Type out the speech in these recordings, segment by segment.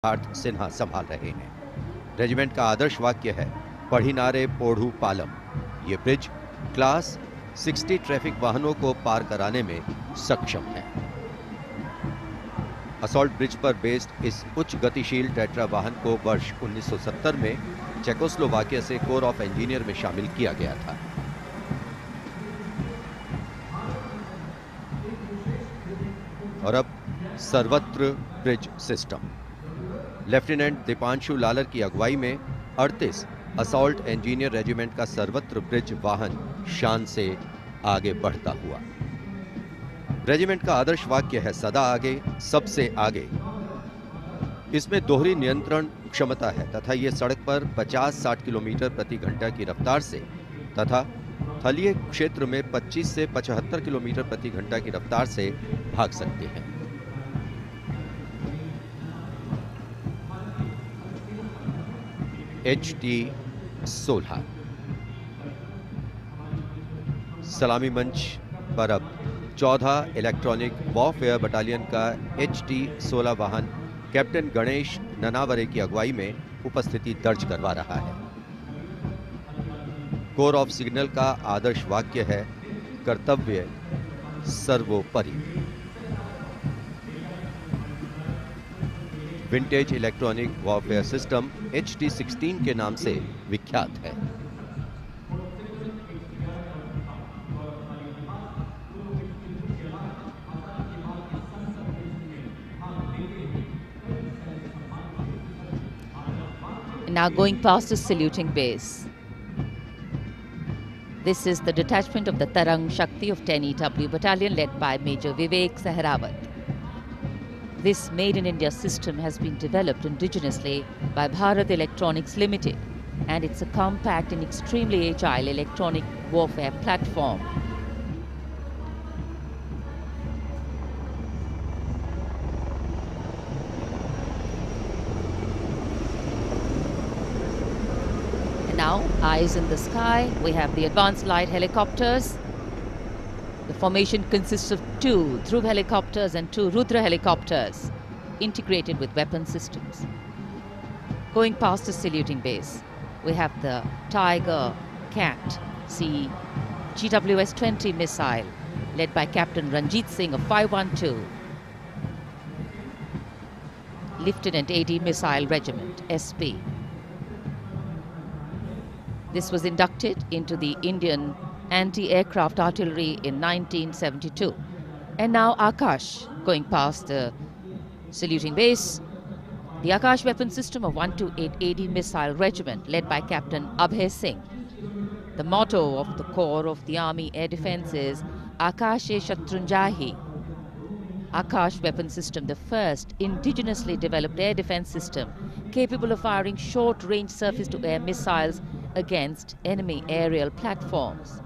सिद्धार्थ सिन्हा संभाल रहे हैं। रेजिमेंट का आदर्श वाक्य है, पढ़िनारे पोढ़ू पालम। ये ब्रिज क्लास 60 ट्रैफिक वाहनों को पार कराने में सक्षम है। असॉल्ट ब्रिज पर बेस्ड इस उच्च गतिशील टेट्रा वाहन को वर्ष 1970 में चेकोस्लोवाकिया से कोर ऑफ इंजीनियर में शामिल किया गया था। और अब सर्वत्र bridge system. Lieutenant Deepanshu Lalor की अगुवाई में 38 असॉल्ट इंजीनियर रेजिमेंट का सर्वत्र ब्रिज वाहन शान से आगे बढ़ता हुआ। रेजिमेंट का आदर्श वाक्य है, सदा आगे, सबसे आगे। इसमें दोहरी नियंत्रण क्षमता है तथा यह सड़क पर 50-60 किलोमीटर प्रति घंटा की रफ्तार से तथा थलीय क्षेत्र में 25 से 75 किलोमीटर प्रति घंटा की रफ्तार से भाग सकते हैं। HT-16 सलामी मंच पर अब 14 इलेक्ट्रॉनिक वॉरफेयर बटालियन का HT-16 वाहन कैप्टन गणेश ननावरे की अगुवाई में उपस्थिति दर्ज करवा रहा है। कोर ऑफ सिग्नल का आदर्श वाक्य है, कर्तव्य सर्वोपरि। Vintage electronic warfare system HT-16 के नाम से विख्यात है। Now going past the saluting base. This is the detachment of the Tarang Shakti of 10 EW battalion led by Major Vivek Sehrawat. This Made in India system has been developed indigenously by Bharat Electronics Limited, and it's a compact and extremely agile electronic warfare platform. And now, eyes in the sky, we have the advanced light helicopters. The formation consists of 2 Dhruv helicopters and 2 Rudra helicopters, integrated with weapon systems. Going past the saluting base, we have the Tiger Cat C GWS-20 missile, led by Captain Ranjit Singh of 512, Lieutenant AD Missile Regiment, SP. This was inducted into the Indian anti-aircraft artillery in 1972. And now Akash, going past the saluting base, the Akash weapon system of 128 AD Missile Regiment, led by Captain Abhay Singh. The motto of the Corps of the Army Air Defence is Akashe Shatrunjahi. Akash weapon system, the first indigenously developed air defence system capable of firing short-range surface-to-air missiles against enemy aerial platforms.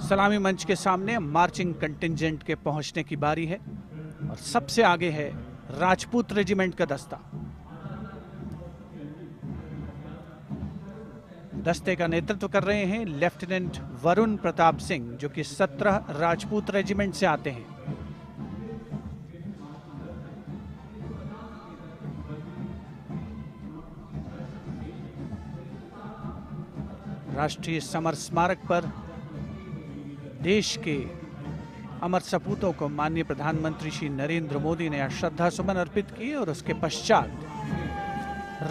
सलामी मंच के सामने marching contingent के पहुंचने की बारी है और सबसे आगे है राजपूत रेजिमेंट का दस्ता। दस्ते का नेतृत्व कर रहे हैं लेफ्टिनेंट वरुण प्रताप सिंह, जो कि 17 राजपूत रेजिमेंट से आते हैं। राष्ट्रीय समर स्मारक पर देश के अमर सपूतों को माननीय प्रधानमंत्री श्री नरेंद्र मोदी ने श्रद्धा सुमन अर्पित किए और उसके पश्चात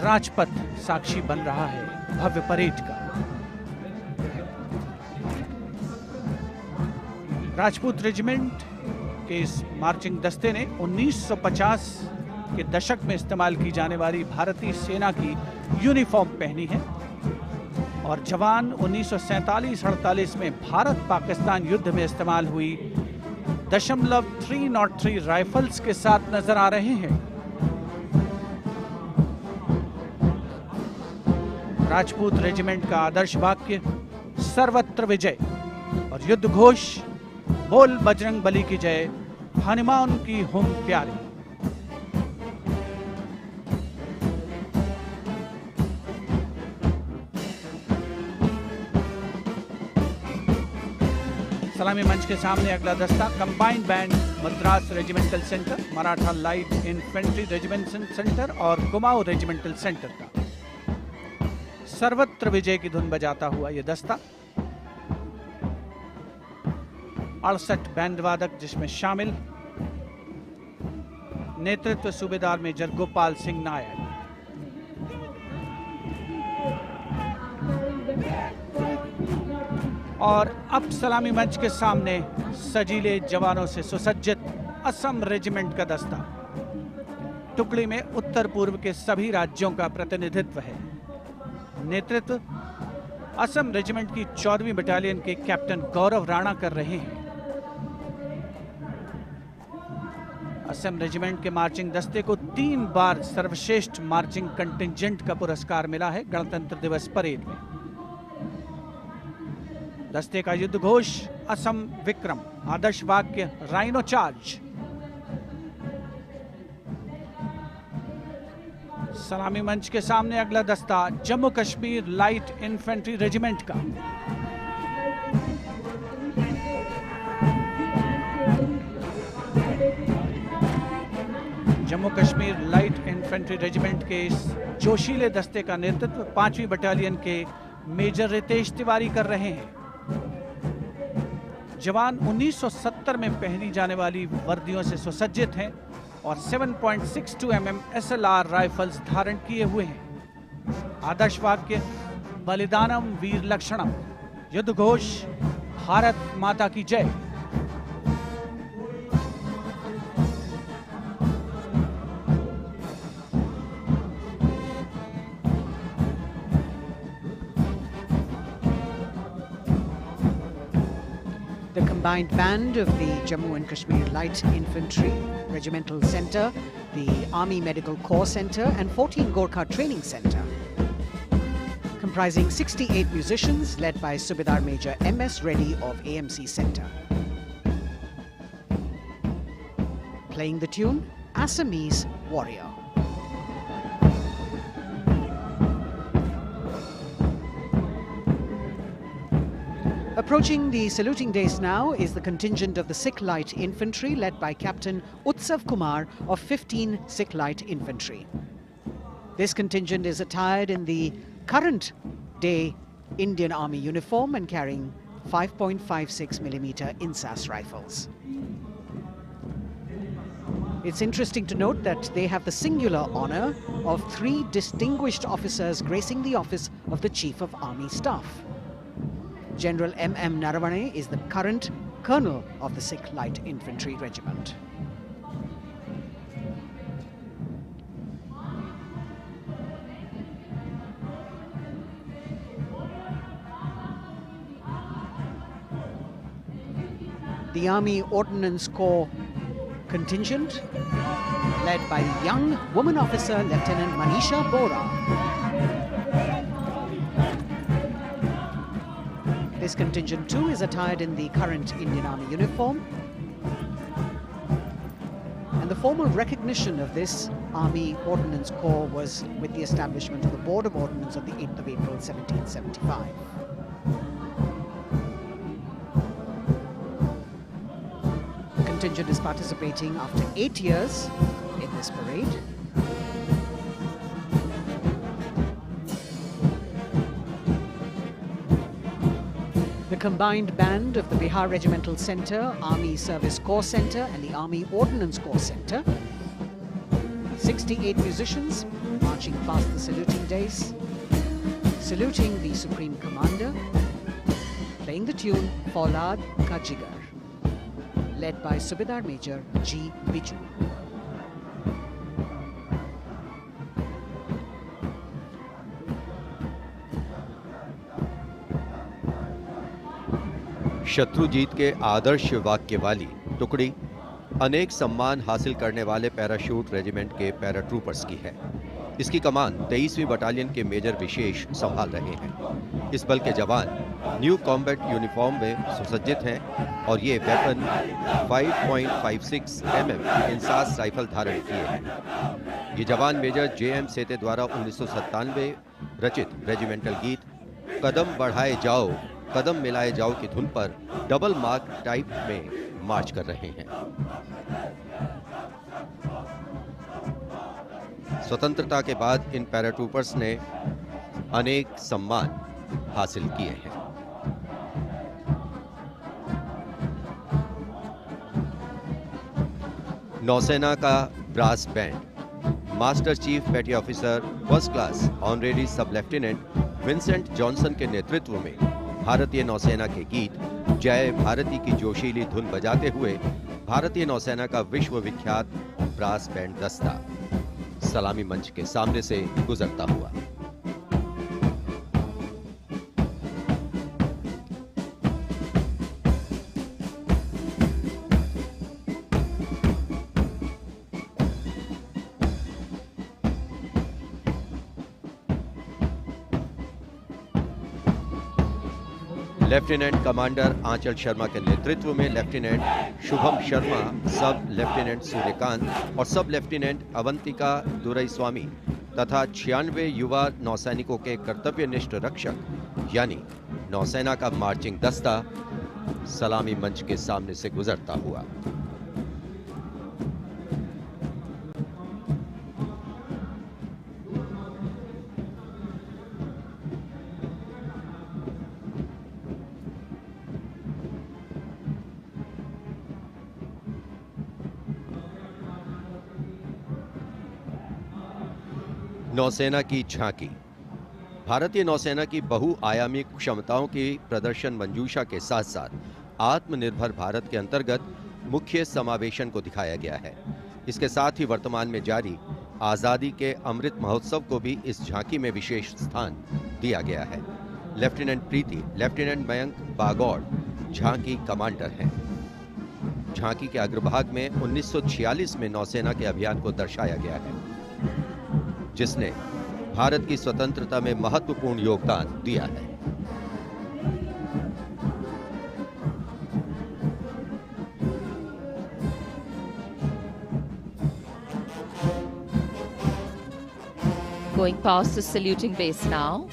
राजपथ साक्षी बन रहा है भव्य परेड का। राजपूत रेजिमेंट के इस मार्चिंग दस्ते ने 1950 के दशक में इस्तेमाल की जाने वाली भारतीय सेना की यूनिफॉर्म पहनी है और जवान 1947-48 में भारत पाकिस्तान युद्ध में इस्तेमाल हुई .303 राइफल्स के साथ नजर आ रहे हैं। राजपूत रेजिमेंट का आदर्श वाक्य सर्वत्र विजय और युद्ध घोष बोल बजरंग बली की जय, हनुमान की हुम प्यारी। सलामी मंच के सामने अगला दस्ता combined band Madras regimental centre, Maratha light infantry regimental centre और कुमाऊं रेजिमेंटल सेंटर का सर्वत्र विजय की धुन बजाता हुआ यह दस्ता 68 बैंड वादक जिसमें शामिल नेतृत्व सूबेदार मेजर गोपाल सिंह नायक। और अब सलामी मंच के सामने सजीले जवानों से सुसज्जित असम रेजिमेंट का दस्ता। टुकड़ी में उत्तर पूर्व के सभी राज्यों का प्रतिनिधित्व है। नेतृत्व असम रेजिमेंट की 14वीं बटालियन के कैप्टन गौरव राणा कर रहे हैं। असम रेजिमेंट के मार्चिंग दस्ते को 3 बार सर्वश्रेष्ठ मार्चिंग कंटिंजेंट का पुरस्कार मिला है गणतंत्र दिवस परेड में। दस्ते का युद्ध घोष असम विक्रम, आदर्श वाक्य राइनो चार्ज। सलामी मंच के सामने अगला दस्ता Jammu Kashmir light infantry regiment का। Jammu Kashmir light infantry regiment के इस जोशीले दस्ते का नेतृत्व 5वीं बटालियन के मेजर रितेश तिवारी कर रहे हैं। जवान 1970 में पहनी जाने वाली वर्दियों से सुसज्जित हैं और 7.62 mm SLR राइफल्स धारण किए हुए हैं। आदर्श वाक्य बलिदानम वीर लक्षणम, युद्ध घोष भारत माता की जय। The combined band of the Jammu and Kashmir Light Infantry Regimental Centre, the Army Medical Corps Centre and 14 Gorkha Training Centre, comprising 68 musicians led by Subedar Major M.S. Reddy of AMC Centre. Playing the tune Assamese Warrior. Approaching the saluting dais now is the contingent of the Sikh Light Infantry led by Captain Utsav Kumar of 15 Sikh Light Infantry. This contingent is attired in the current day Indian Army uniform and carrying 5.56mm INSAS rifles. It's interesting to note that they have the singular honor of 3 distinguished officers gracing the office of the Chief of Army Staff. General M.M. Naravane is the current colonel of the Sikh Light Infantry Regiment. The Army Ordnance Corps contingent, led by the young woman officer Lieutenant Manisha Bora. This contingent too is attired in the current Indian Army uniform. And the formal recognition of this Army Ordnance Corps was with the establishment of the Board of Ordnance on the 8th of April 1775. The contingent is participating after 8 years in this parade. The combined band of the Bihar Regimental Centre, Army Service Corps Centre and the Army Ordnance Corps Centre. 68 musicians marching past the saluting dais, saluting the Supreme Commander, playing the tune Faulad Ka Jigar, led by Subedar Major G. Biju. Shatrujeet के आदर्श वाक्य वाली टुकड़ी अनेक सम्मान हासिल करने वाले parachute regiment के पैराट्रूपर्स की है। इसकी कमान 23वीं बटालियन के मेजर विशेष संभाल रहे हैं। इस बल के जवान न्यू कॉम्बैट यूनिफॉर्म में सुसज्जित हैं और ये वेपन 5.56 mm इंसास राइफल धारण किए हैं। ये जवान मेजर J.M. सेते द्वारा 1997 रचित रेजिमेंटल गीत कदम बढ़ाए जाओ कदम मिलाए जाओ की धुन पर डबल मार्क टाइप में मार्च कर रहे हैं। स्वतंत्रता के बाद इन पैराट्रूपर्स ने अनेक सम्मान हासिल किए हैं। नौसेना का ब्रास बैंड मास्टर चीफ पेटी ऑफिसर फर्स्ट क्लास ऑनरेरी सब लेफ्टिनेंट विंसेंट जॉनसन के नेतृत्व में भारतीय नौसेना के गीत जय भारती की जोशीली धुन बजाते हुए भारतीय नौसेना का विश्व विख्यात ब्रास बैंड दस्ता सलामी मंच के सामने से गुजरता हुआ। लेफ्टिनेंट कमांडर आंचल शर्मा के नेतृत्व में लेफ्टिनेंट शुभम शर्मा, सब लेफ्टिनेंट सूर्यकांत और सब लेफ्टिनेंट अवंतिका दुरईस्वामी तथा 96 युवा नौसैनिकों के कर्तव्यनिष्ठ रक्षक यानी नौसेना का मार्चिंग दस्ता सलामी मंच के सामने से गुजरता हुआ। नौसेना की झांकी भारतीय नौसेना की बहुआयामी क्षमताओं की प्रदर्शन मंजूषा के साथ साथ आत्मनिर्भर भारत के अंतर्गत मुख्य समावेशन को दिखाया गया है। इसके साथ ही वर्तमान में जारी आजादी के अमृत महोत्सव को भी इस झांकी में विशेष स्थान दिया गया है। लेफ्टिनेंट प्रीति, लेफ्टिनेंट मयंक बागौड़ झांकी कमांडर हैं। झांकी के अग्रभाग में 1946 में नौसेना के अभियान को दर्शाया गया है जिसने भारत की स्वतंत्रता में महत्वपूर्ण योगदान दिया है। Going past the saluting base now,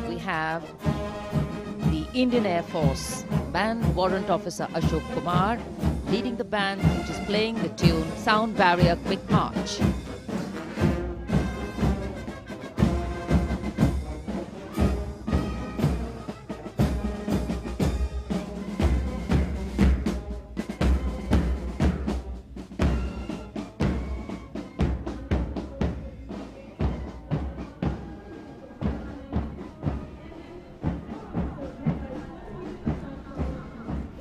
we have the Indian Air Force Band Warrant Officer Ashok Kumar leading the band, which is playing the tune Sound Barrier Quick March.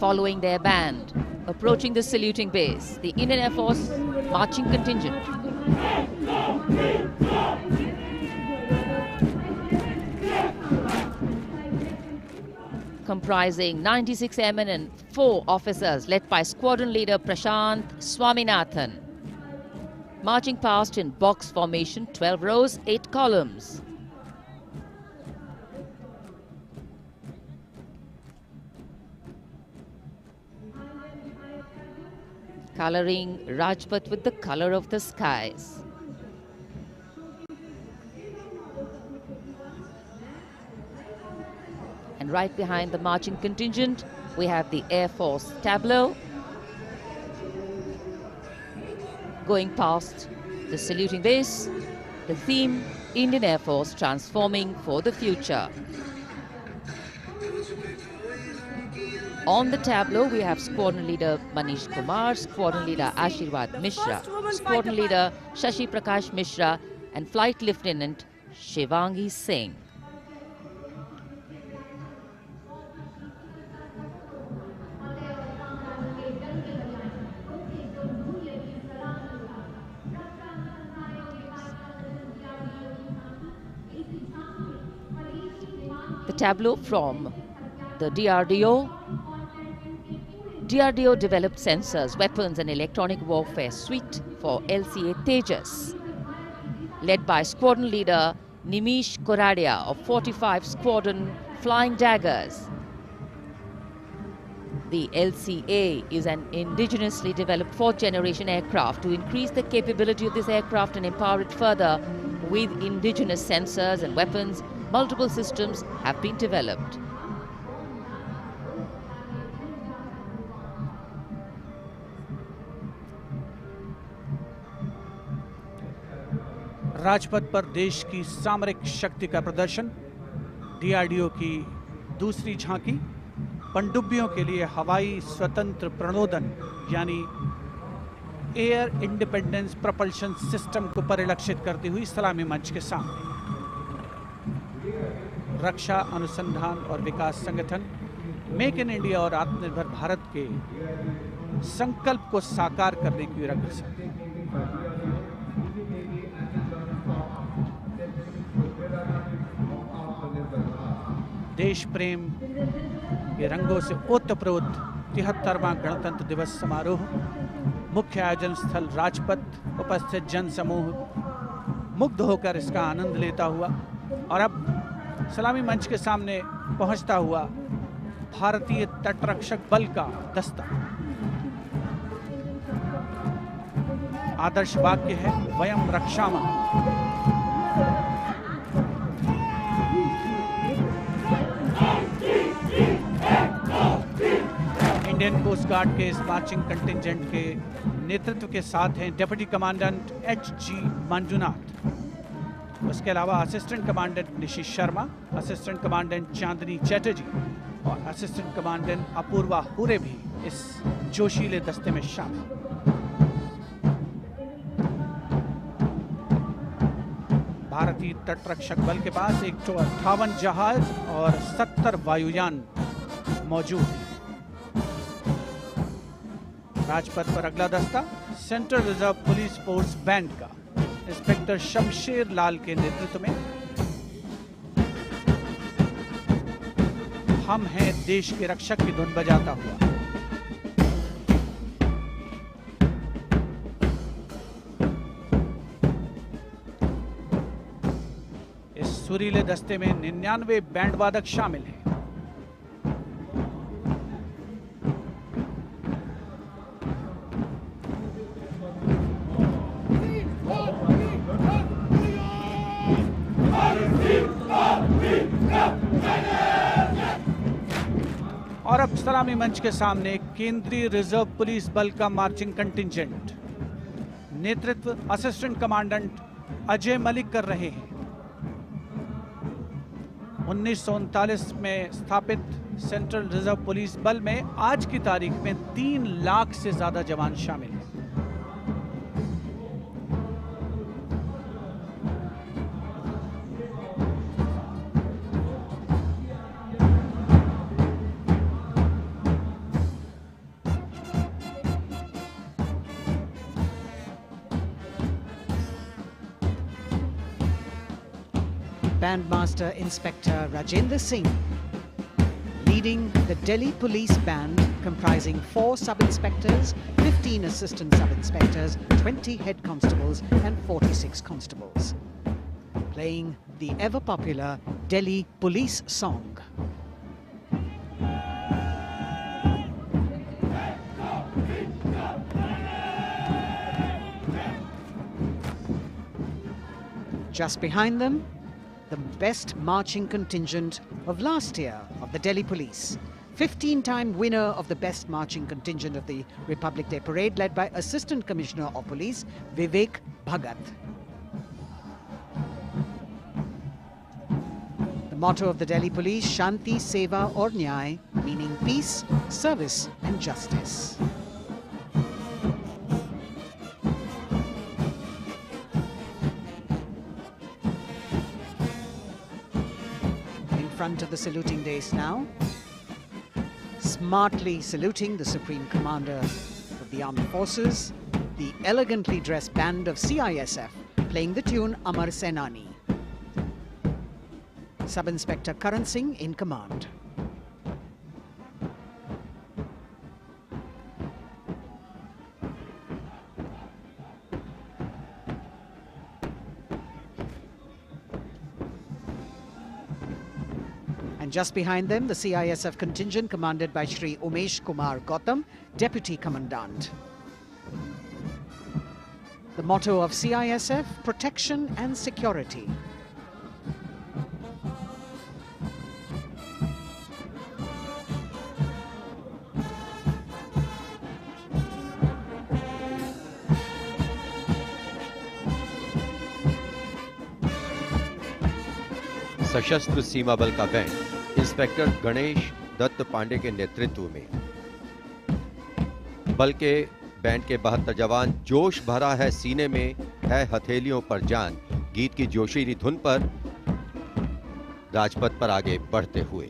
Following their band, approaching the saluting base, the Indian Air Force marching contingent. Comprising 96 airmen and 4 officers led by squadron leader Prashant Swaminathan. Marching past in box formation, 12 rows, 8 columns. Coloring Rajpath with the color of the skies. And right behind the marching contingent, we have the Air Force tableau. Going past the saluting base, the theme, Indian Air Force transforming for the future. On the tableau, we have Squadron Leader Manish Kumar, Squadron Leader Ashirwad Mishra, Squadron Leader Shashi Prakash Mishra, and Flight Lieutenant Shivangi Singh. The tableau from the DRDO. DRDO developed sensors, weapons and electronic warfare suite for LCA Tejas. Led by Squadron Leader Nimish Koradia of 45 Squadron Flying Daggers. The LCA is an indigenously developed 4th generation aircraft. To increase the capability of this aircraft and empower it further with indigenous sensors and weapons, multiple systems have been developed. Rajpath पर देश की सामरिक शक्ति का प्रदर्शन, DRDO की दूसरी झांकी, पनडुब्बियों के लिए हवाई स्वतंत्र प्रणोदन यानी एयर इंडिपेंडेंस प्रपल्शन सिस्टम को परिलक्षित करती हुई सलामी मंच के सामने। रक्षा अनुसंधान और विकास संगठन मेक इन इंडिया और आत्मनिर्भर भारत के संकल्प को साकार करने की रंगरसा। देश प्रेम के रंगों से ओतप्रोत 73वां गणतंत्र दिवस समारोह, मुख्य आयोजन स्थल राजपथ, उपस्थित जन समूह मुग्ध होकर इसका आनंद लेता हुआ और अब सलामी मंच के सामने पहुंचता हुआ भारतीय तटरक्षक बल का दस्ता। आदर्श वाक्य है वयम रक्षामः। इंडियन कोस्ट गार्ड के इस मार्चिंग कंटिंजेंट के नेतृत्व के साथ हैं डिप्टी कमांडेंट एच.जी. मंजुनाथ, उसके अलावा assistant commandant Nishi Sharma, assistant commandant Chandni Chatterjee और असिस्टेंट कमांडेंट अपूर्वा हुरे भी इस जोशीले दस्ते में शामिल। भारतीय तटरक्षक बल के पास 158 जहाज और 70 वायुयान मौजूद हैं। राजपथ पर अगला दस्ता central reserve police force band का इंस्पेक्टर शमशेर लाल के नेतृत्व में हम हैं देश के रक्षक की धुन बजाता हुआ। इस सुरीले दस्ते में 99 बैंड वादक शामिल हैं। और अब सलामी मंच के सामने केंद्रीय रिजर्व पुलिस बल का मार्चिंग कंटिंजेंट, नेतृत्व असिस्टेंट कमांडेंट अजय मलिक कर रहे हैं। 1939 में स्थापित सेंट्रल रिजर्व पुलिस बल में आज की तारीख में 3 लाख से ज्यादा जवान शामिल हैं। Bandmaster Inspector Rajendra Singh, leading the Delhi Police Band comprising 4 sub-inspectors, 15 assistant sub-inspectors, 20 head constables and 46 constables, playing the ever-popular Delhi Police song. Just behind them, the best marching contingent of last year of the Delhi Police. 15-time winner of the best marching contingent of the Republic Day Parade, led by Assistant Commissioner of Police Vivek Bhagat. The motto of the Delhi Police, Shanti, Seva aur Nyay, meaning peace, service and justice. Front of the saluting dais now, smartly saluting the Supreme Commander of the Armed Forces, the elegantly dressed band of CISF playing the tune Amar Senani. Sub-Inspector Karan Singh in command. And just behind them, the CISF contingent commanded by Shri Umesh Kumar Gautam, Deputy Commandant. The motto of CISF, protection and security. सशस्त्र सीमा बल का band inspector Ganesh Dutt Pandey के नेतृत्व में। बल के band के 72 जवान जोश भरा है सीने में है हथेलियों पर जान गीत की जोशीली धुन पर राजपथ पर आगे बढ़ते हुए।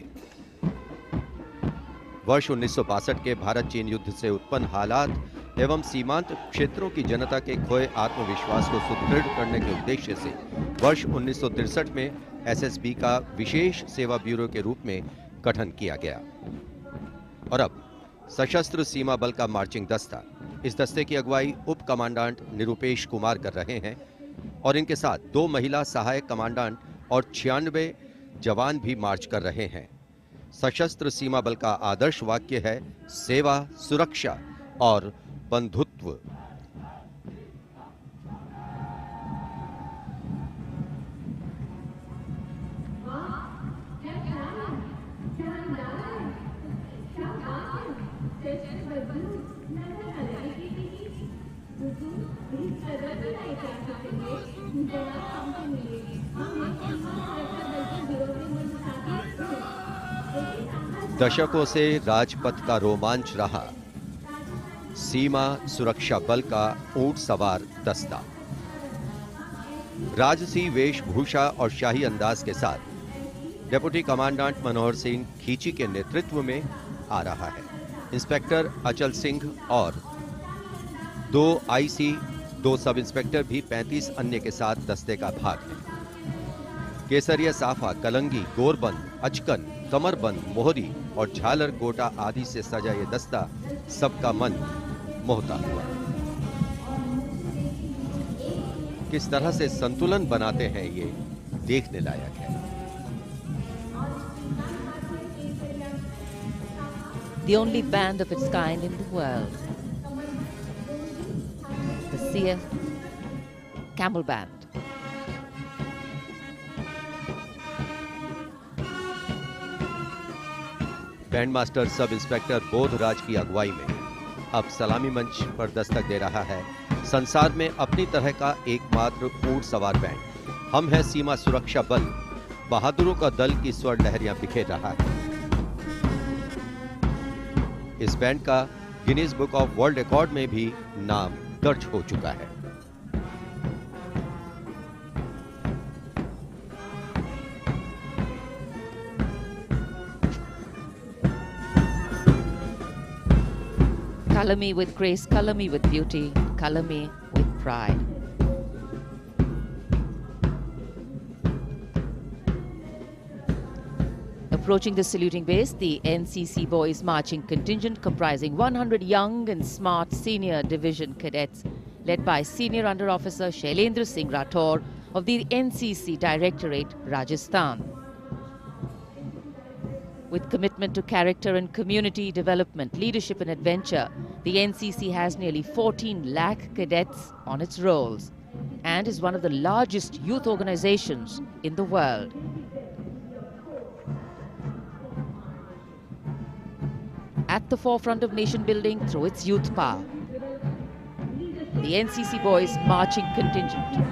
वर्ष 1962 के भारत चीन युद्ध से उत्पन्न हालात एवं सीमांत क्षेत्रों की जनता के खोए आत्मविश्वास को सुदृढ़ करने के उद्देश्य से वर्ष 1963 में एसएसबी का विशेष सेवा ब्यूरो के रूप में गठन किया गया और अब सशस्त्र सीमा बल का मार्चिंग दस्ता, इस दस्ते की अगुवाई उप कमांडेंट निरुपेश कुमार कर रहे हैं और इनके साथ 2 महिला सहायक कमांडेंट और 96 जवान भी मार्च कर रहे हैं। सशस्त्र सीमा बल का आदर्श वाक्य है सेवा, सुरक्षा और बंधुत्व। दशकों से राजपथ का रोमांच रहा सीमा सुरक्षा बल का ऊंट सवार दस्ता राजसी वेशभूषा और शाही अंदाज के साथ डिप्टी कमांडेंट मनोहर सिंह खींची के नेतृत्व में आ रहा है। इंस्पेक्टर अचल सिंह और 2 आईसी, 2 सब इंस्पेक्टर भी 35 अन्य के साथ दस्ते का भाग है। केसरिया साफा, कलंगी, गोरबंद, अचकन, कमरबंद, मोहरी और झालर गोटा आदि से सजा ये दस्ता सबका मन मोहता हुआ। किस तरह से संतुलन बनाते हैं ये देखने लायक है। The only band of its kind in the world, the CF Camel Band. Band master sub inspector Bodhraj की अगुवाई में अब सलामी मंच पर दस्तक दे रहा है संसार में अपनी तरह का एकमात्र ऊंट सवार बैंड। हम हैं सीमा सुरक्षा बल, बहादुरों का दल की स्वर लहरियां बिखेर रहा है। इस बैंड का Guinness book of world record में भी नाम दर्ज हो चुका है। Color me with grace, color me with beauty, color me with pride. Approaching the saluting base, the NCC Boys Marching Contingent comprising 100 young and smart senior division cadets led by Senior Under Officer Shailendra Singh Rathore of the NCC Directorate, Rajasthan. With commitment to character and community development, leadership and adventure, the NCC has nearly 14 lakh cadets on its rolls and is one of the largest youth organizations in the world. At the forefront of nation building through its youth power, the NCC Boys Marching Contingent.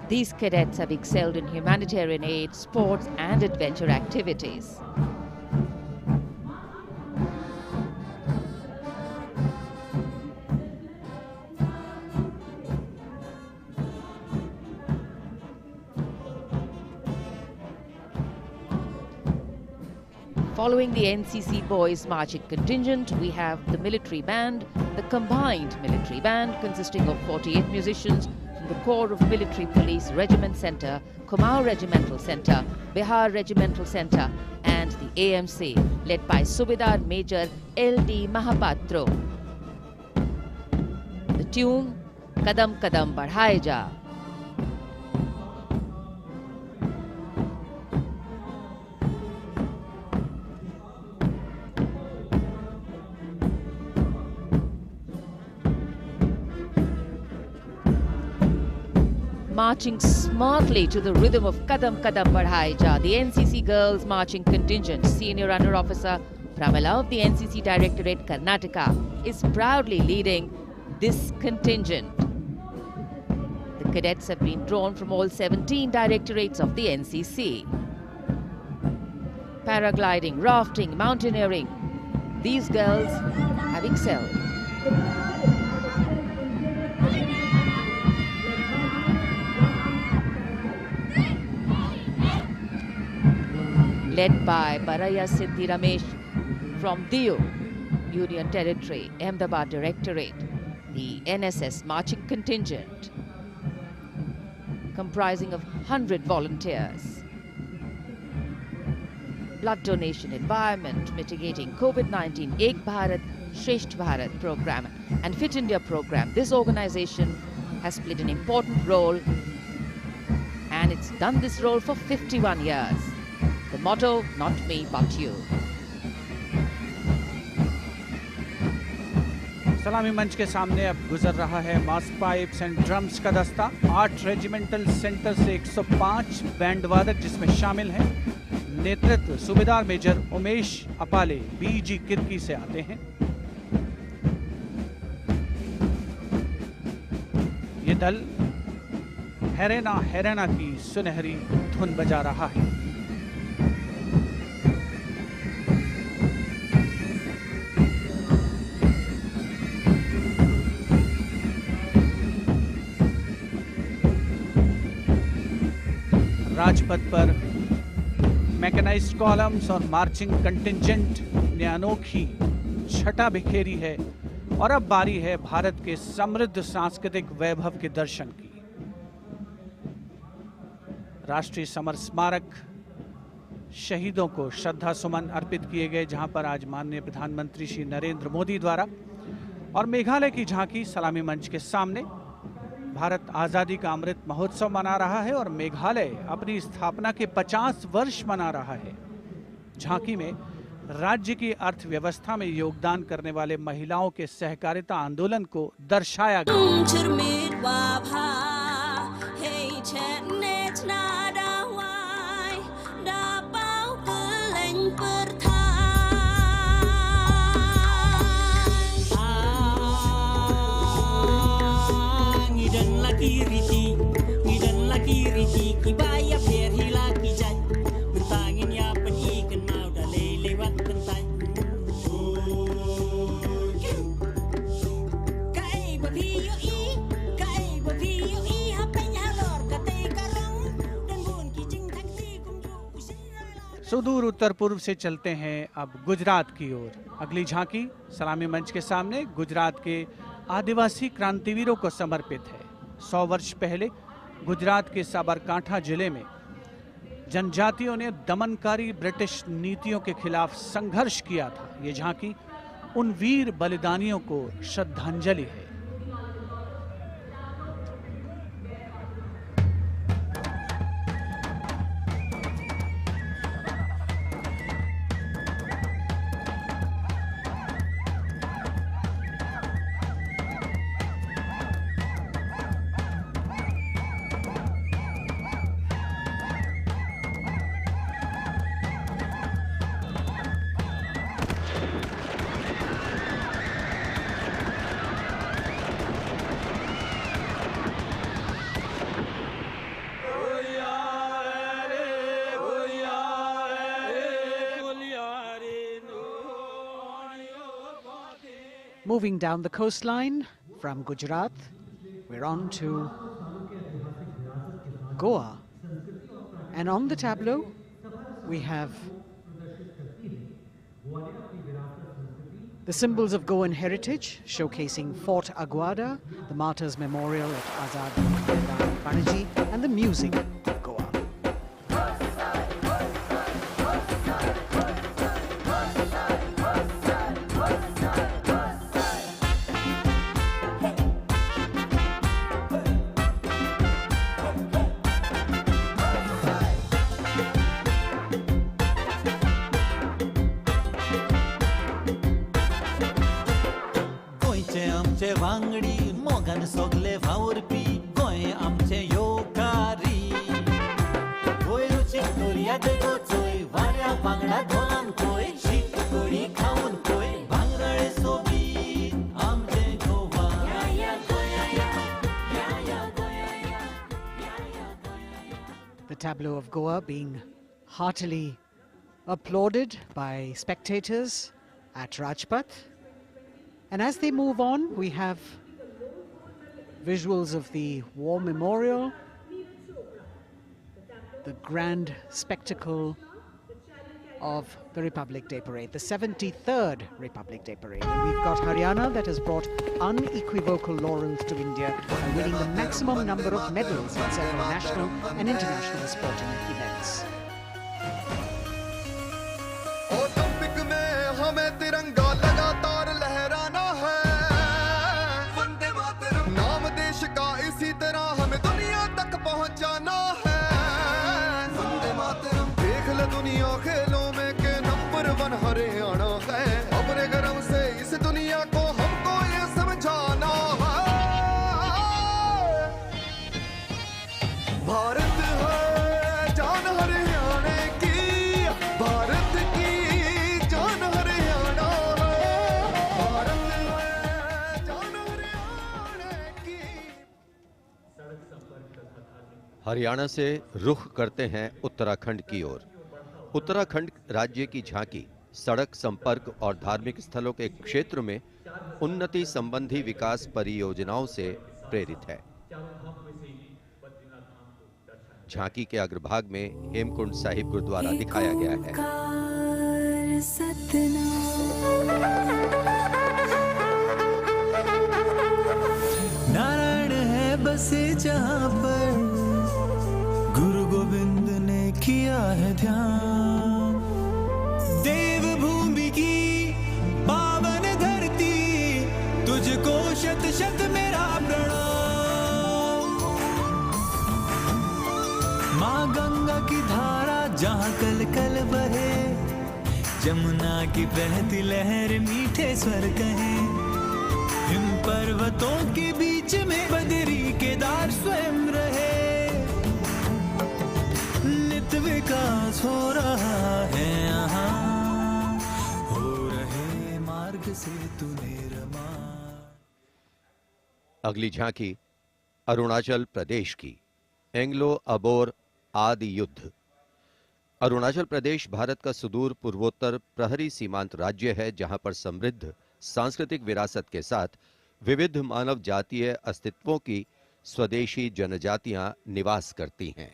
These cadets have excelled in humanitarian aid, sports and adventure activities. Following the NCC Boys Marching Contingent, we have the military band, the combined military band consisting of 48 musicians from the Corps of Military Police Regiment Centre, Kumaon Regimental Centre, Bihar Regimental Centre and the AMC led by Subedar Major L.D. Mahapatro. The tune, Kadam Kadam Badhaye Ja. marching smartly to the rhythm of Kadam Kadam Badhai Ja. The NCC Girls Marching Contingent, Senior Under Officer Pramila of the NCC Directorate Karnataka, is proudly leading this contingent. The cadets have been drawn from all 17 directorates of the NCC. Paragliding, rafting, mountaineering, these girls have excelled. Led by Baraya Siddhi Ramesh from Diu, Union Territory, Ahmedabad Directorate, the NSS marching contingent, comprising of 100 volunteers. Blood donation, environment, mitigating COVID-19, Ek Bharat, Shresht Bharat program and Fit India program. This organization has played an important role, and it's done this role for 51 years. The motto, not me, but you. सलामी मंच के सामने अब गुजर रहा है मास pipes and drums का दस्ता। 8 रेजिमेंटल सेंटर से 105 बैंड वादक जिसमें शामिल हैं। नेतृत्व सूबेदार मेजर उमेश अपाले बीजी किरकी से आते हैं। ये दल हैरेना हैरेना की सुनहरी धुन बजा रहा है। राजपथ पर मैकेनाइज्ड कॉलम्स और मार्चिंग कंटिंजेंट ने अनोखी छटा बिखेरी है और अब बारी है भारत के समृद्ध सांस्कृतिक वैभव के दर्शन की। राष्ट्रीय समर स्मारक शहीदों को श्रद्धा सुमन अर्पित किए गए, जहां पर आज माननीय प्रधानमंत्री श्री नरेंद्र मोदी द्वारा और मेघालय की झांकी सलामी मंच के सामने। भारत आज़ादी का अमृत महोत्सव मना रहा है और मेघालय अपनी स्थापना के 50 वर्ष मना रहा है। झांकी में राज्य की अर्थव्यवस्था में योगदान करने वाले महिलाओं के सहकारिता आंदोलन को दर्शाया गया। सुदूर उत्तर पूर्व से चलते हैं अब गुजरात की ओर। अगली झांकी सलामी मंच के सामने गुजरात के आदिवासी क्रांतिवीरों को समर्पित है। 100 वर्ष पहले गुजरात के साबरकांठा जिले में जनजातियों ने दमनकारी ब्रिटिश नीतियों के खिलाफ संघर्ष किया था। ये झांकी उन वीर बलिदानियों को श्रद्धांजलि है। Moving down the coastline from Gujarat, we're on to Goa. And on the tableau, we have the symbols of Goan heritage, showcasing Fort Aguada, the Martyrs Memorial at Azad Maidan Panaji, and the music of Goa. वांगडी मोगन सोगले वावरपी गोंय आमचे योग The tableau of Goa being heartily applauded by spectators at Rajpath. And as they move on, we have visuals of the War Memorial, the grand spectacle of the Republic Day Parade, the 73rd Republic Day Parade. And we've got Haryana that has brought unequivocal laurels to India by winning the maximum number of medals in several national and international sporting events. Olympic में हमें तिरंगा लगातार लहराना है, वंदे मातरम नाम देश का इसी तरह हमें दुनिया तक पहुंचाना है, वंदे मातरम देख ले दुनिया खेलों में के नंबर 1 हरियाणा है, अपने गर्व से इस दुनिया को हमको ये समझाना है, भारत है जान हरियाणा की, भारत की जान हरियाणा है, भारत है जान हरियाणा की। हरियाणा से रुख करते हैं उत्तराखंड की ओर। उत्तराखंड राज्य की झांकी सड़क संपर्क और धार्मिक स्थलों के क्षेत्र में उन्नति संबंधी विकास परियोजनाओं से प्रेरित है। झांकी के अग्रभाग में हेमकुंड साहिब गुरुद्वारा दिखाया गया है। नारायण है बसे जहाँ पर गुरु गोविंद ने किया है ध्यान, देवभूमि की पावन धरती तुझको शत शत मेरा प्रणाम। माँ गंगा की धारा जहाँ कल कल बहे, जमुना की बहती लहर मीठे स्वर कहे, हिम पर्वतों के बीच में बदरी केदार स्वयं रहे, नित विकास हो रहा है यहाँ, हो रहे मार्ग से तूने रमा। अगली झांकी अरुणाचल प्रदेश की, एंग्लो अबोर आदि युद्ध। अरुणाचल प्रदेश भारत का सुदूर पूर्वोत्तर प्रहरी सीमांत राज्य है, जहां पर समृद्ध सांस्कृतिक विरासत के साथ विविध मानव जातीय अस्तित्वों की स्वदेशी जनजातियां निवास करती हैं।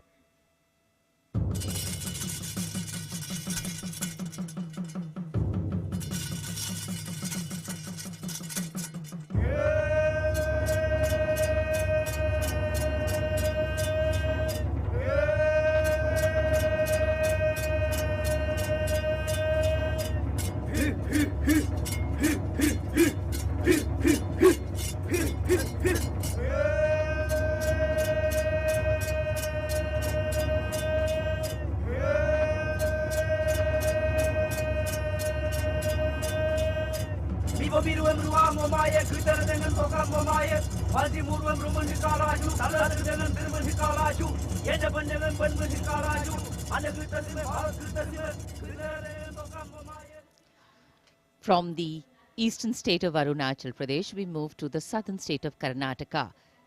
From the eastern state of Arunachal Pradesh, we move to the southern state of Karnataka.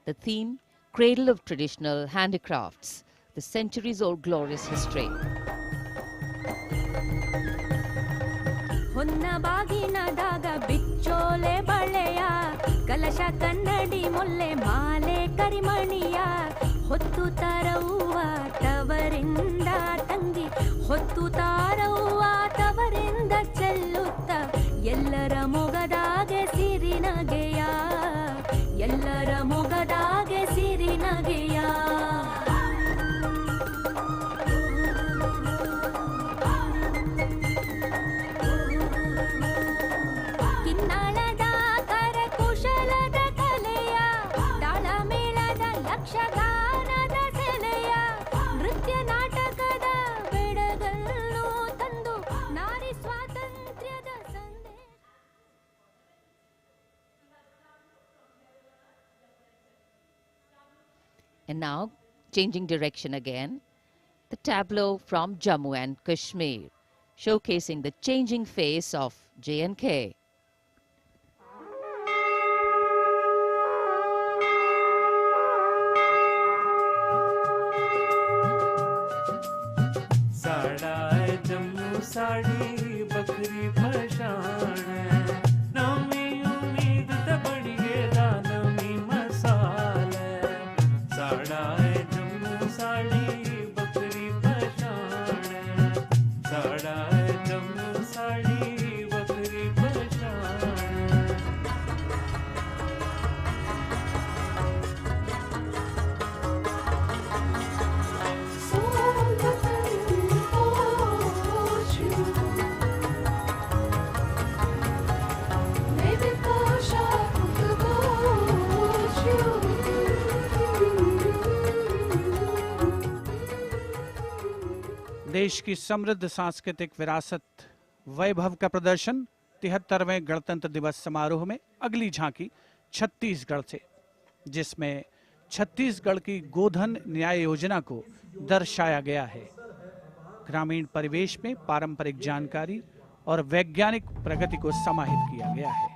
The theme, Cradle of Traditional Handicrafts, the centuries-old glorious history. ಹೊನ್ನಬಾಗಿನದಾಗ ಬಿಚ್ಚೋಲೆ ಬಳೆಯ ಕಲಶ ಕನ್ನಡಿ ಮೊಲ್ಲೆ ಮಾಲೆ ಕರಿಮಣಿಯ ಹೊತ್ತು ತಾರವ್ವ ತವರಿಂದ ತಂಗಿ ಹೊತ್ತು ತಾರವ್ವ ತವರಿಂದ ಚೆಲ್ಲುತ್ತ ಎಲ್ಲರ ಮೊಗದಾಗೆ ಸಿರಿನಗೆಯ ಎಲ್ಲರ ಮೊಗದಾಗೆ ಸಿರಿನಗೆಯ And now, changing direction again, the tableau from Jammu and Kashmir, showcasing the changing face of J&K. साड़ा है जम्मू साड़ी बकरी पशान है नवी उम्मीद ते बड़ी गेदा नवी मसाल है साड़ा है जम्मू साड़ी बकरी पशान है साड़ा है जम्मू साड़ी बकरी पशान है देश की समृद्ध सांस्कृतिक विरासत वैभव का प्रदर्शन 73वें गणतंत्र दिवस समारोह में अगली झांकी छत्तीसगढ़ से, जिसमें छत्तीसगढ़ की गोधन न्याय योजना को दर्शाया गया है। ग्रामीण परिवेश में पारंपरिक जानकारी और वैज्ञानिक प्रगति को समाहित किया गया है।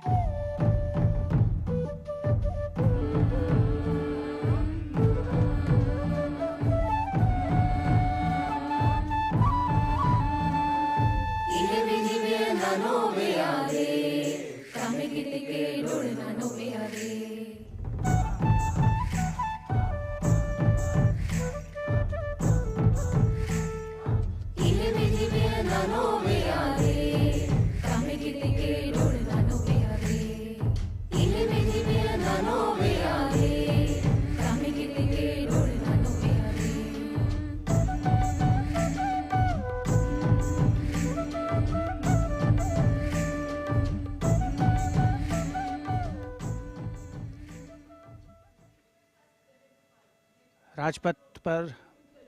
राजपथ पर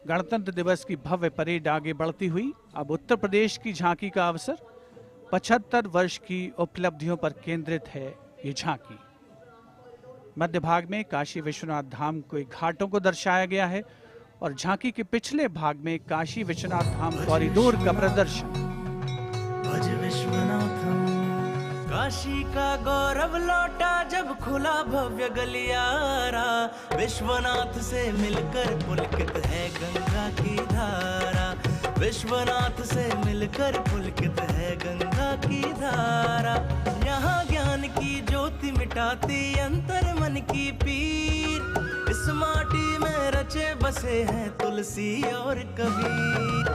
गणतंत्र दिवस की भव्य परेड आगे बढ़ती हुई अब उत्तर प्रदेश की झांकी का अवसर। 75 वर्ष की उपलब्धियों पर केंद्रित है ये झांकी। मध्य भाग में काशी विश्वनाथ धाम के घाटों को दर्शाया गया है और झांकी के पिछले भाग में काशी विश्वनाथ धाम कॉरिडोर का प्रदर्शन। भज विश्वनाथम काशी का गौरव लौटा जब खुला भव्य गलियारा विश्वनाथ से मिलकर पुलकित है गंगा की धारा विश्वनाथ से मिलकर पुलकित है गंगा की धारा यहाँ ज्ञान की ज्योति मिटाती अंतर मन की पीर इस माटी में रचे बसे हैं तुलसी और कबीर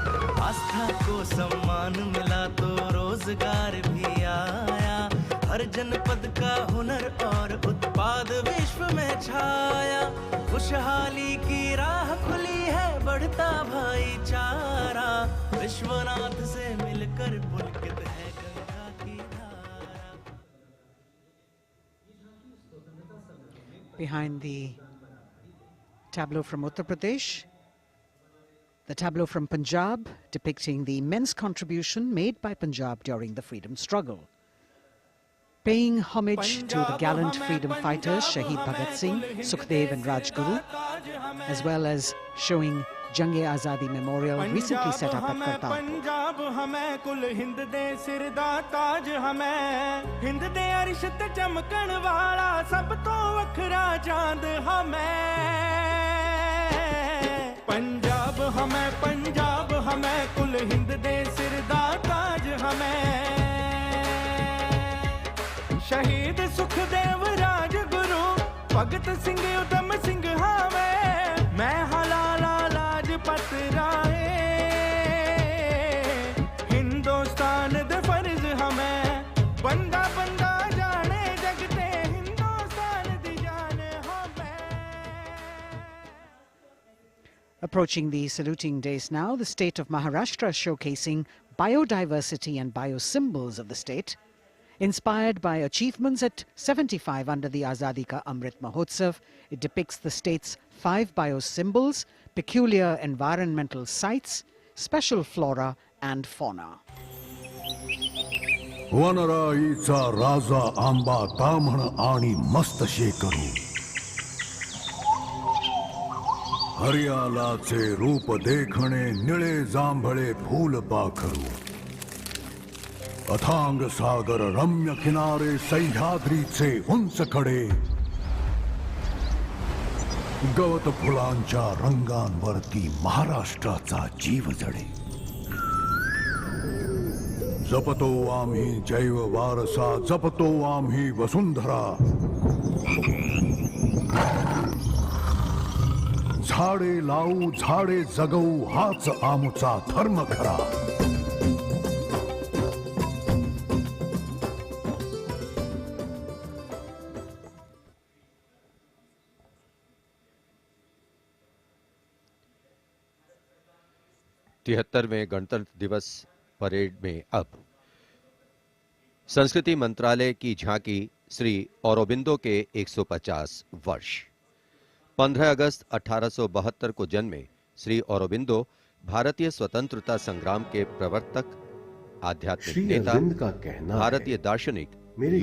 आस्था को सम्मान मिला तो रोजगार भी आया हर जनपद का हुनर और उत्पाद विश्व में छाया खुशहाली की राह खुली है बढ़ता भाईचारा विश्वनाथ से मिलकर पुलकित है गंगा की धारा। Behind the tableau from Uttar Pradesh, the tableau from Punjab depicting the immense contribution made by Punjab during the freedom struggle. Paying homage to the gallant freedom fighters Shahid Bhagat Singh, Sukhdev and Rajguru, as well as showing Jang-e-Azadi Memorial recently set up at Kartarpur. Punjab हमें कुल हिंद दे सिर दा ताज हमें हिंद दे अरिश ते चमकण वाला सब तो वखरा चांद हमें पंजाब हमें कुल हिंद दे सिर दा ताज हमें शहीद सुखदेव राजगुरु भगत सिंह उधम सिंह हमें मैं हलाला लाजपत राय हिंदुस्तान दे फर्ज हमें बंदा बंदा जाने जगते हिंदुस्तान दी जान हमें। Approaching the saluting days now, the state of Maharashtra showcasing biodiversity and biosymbols of the state. Inspired by achievements at 75 under the Azadi Ka Amrit Mahotsav, it depicts the state's 5 biosymbols, peculiar environmental sites, special flora and fauna. वनराईचा राजा आंबा ताम्हण आणि मस्त शेकरू हरियालाचे रूप देखणे निळे जांभळे फूल पाखरू अथांग सागर रम्य किनारे सह्याद्रीचे उंच कडे गवत फुलांच्या रंगांवरती महाराष्ट्राचा जीव जडे जपतो आम्ही जैव वारसा जपतो आम्ही वसुंधरा झाडे लावू झाडे जगवू हाच आमचा धर्म खरा. तिहत्तरवें गणतंत्र दिवस परेड में अब संस्कृति मंत्रालय की झांकी श्री औरोबिंदो के 150 वर्ष. 15 अगस्त 1872 को जन्मे श्री औरोबिंदो भारतीय स्वतंत्रता संग्राम के प्रवर्तक, आध्यात्मिक नेता, भारतीय दार्शनिक,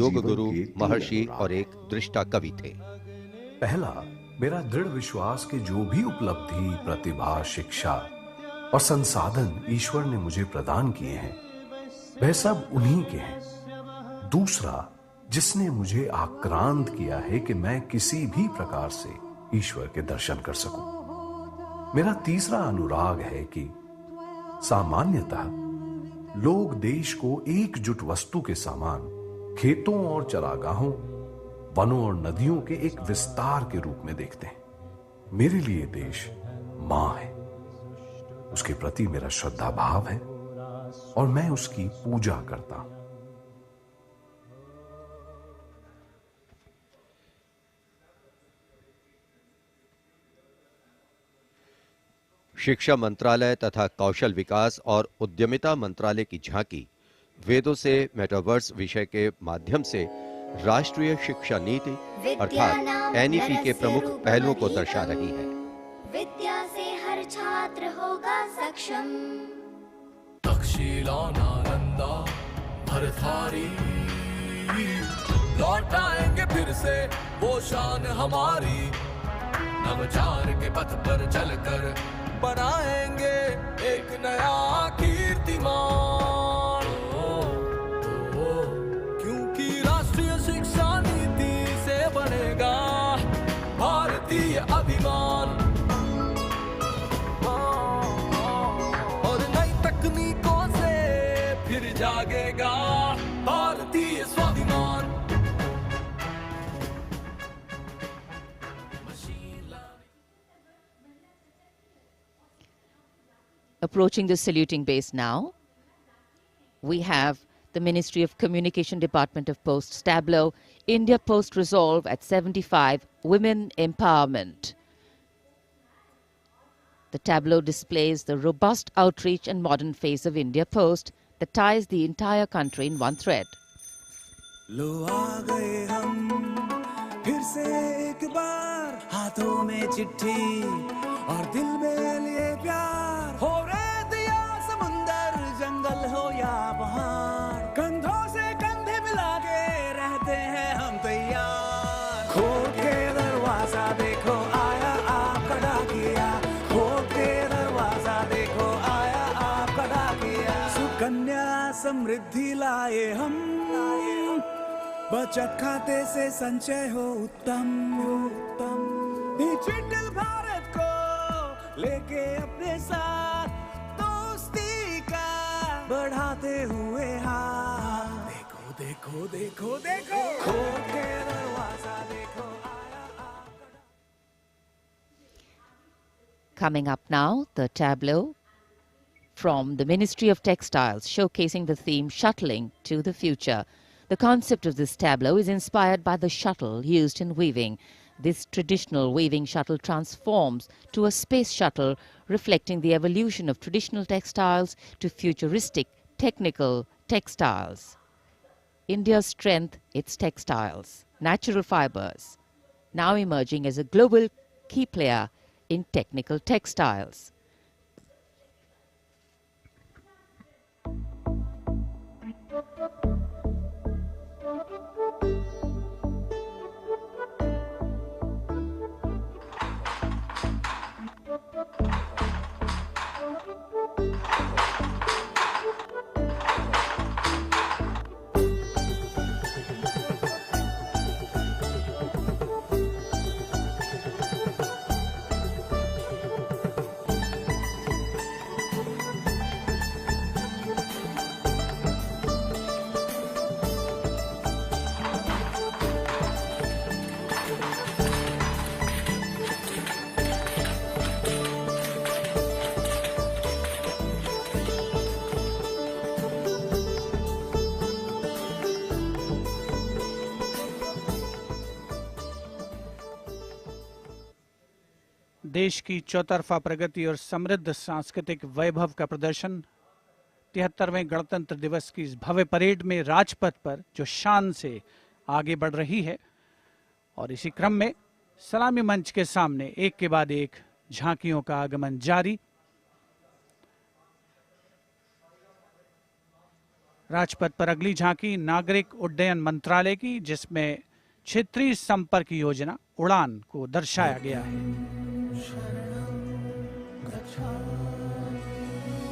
योग गुरु, महर्षि और एक दृष्टा कवि थे. पहला, मेरा दृढ़ विश्वास कि जो भी उपलब्धि, प्रतिभा, शिक्षा और संसाधन ईश्वर ने मुझे प्रदान किए हैं वह सब उन्हीं के हैं. दूसरा, जिसने मुझे आक्रांत किया है कि मैं किसी भी प्रकार से ईश्वर के दर्शन कर सकूं. मेरा तीसरा अनुराग है कि सामान्यतः लोग देश को एकजुट वस्तु के समान खेतों और चरागाहों, वनों और नदियों के एक विस्तार के रूप में देखते हैं. मेरे लिए देश मां है, उसके प्रति मेरा श्रद्धा भाव है और मैं उसकी पूजा करता हूं. शिक्षा मंत्रालय तथा कौशल विकास और उद्यमिता मंत्रालय की झांकी वेदों से मेटावर्स विषय के माध्यम से राष्ट्रीय शिक्षा नीति अर्थात एनईपी के प्रमुख पहलुओं को दर्शा रही है. विद्या से हर छात्र होगा सक्षम. तक्षशिला नालंदा भरथारी लौटाएंगे फिर से वो शान हमारी. नवचार के पथ पर चलकर बनाएंगे एक नया कीर्तिमान. क्योंकि राष्ट्रीय शिक्षा नीति से बनेगा भारतीय अभिमान. और नई तकनीकों से फिर जागेगा भारतीय स्वाभिमान. Approaching the saluting base now, we have the Ministry of Communication Department of Posts tableau, India Post Resolve at 75, Women Empowerment. The tableau displays the robust outreach and modern face of India Post that ties the entire country in one thread. लो आ गए हम फिर से एक बार, हाथों में चिट्ठी और दिल में लिए प्यार. हो रेत या समुंदर, जंगल हो या पहाड़, कंधों से कंधे मिला के रहते हैं हम तैयार. खोल के दरवाजा देखो आया आपका डाकिया, खोल के दरवाजा देखो आया आपका डाकिया. सुकन्या समृद्धि लाए हम, बचत खाते से संचय हो उत्तम उत्तम. डिजिटल भारत को लेके अपने साथ दोस्ती का बढ़ाते हुए हाथ. देखो देखो देखो देखो खोल के दरवाजा देखो आया आपका. Coming up now, the tableau from the Ministry of Textiles showcasing the theme Shuttling to the Future. The concept of this tableau is inspired by the shuttle used in weaving. This traditional weaving shuttle transforms to a space shuttle, reflecting the evolution of traditional textiles to futuristic technical textiles. India's strength, its textiles, natural fibers, now emerging as a global key player in technical textiles. देश की चौतरफा प्रगति और समृद्ध सांस्कृतिक वैभव का प्रदर्शन 73वें गणतंत्र दिवस की इस भव्य परेड में राजपथ पर जो शान से आगे बढ़ रही है। और इसी क्रम में सलामी मंच के सामने एक के बाद एक झांकियों का आगमन जारी। राजपथ पर अगली झांकी नागरिक उड्डयन मंत्रालय की, जिसमें क्षेत्रीय संपर्क योजना उड़ान को दर्शाया गया है।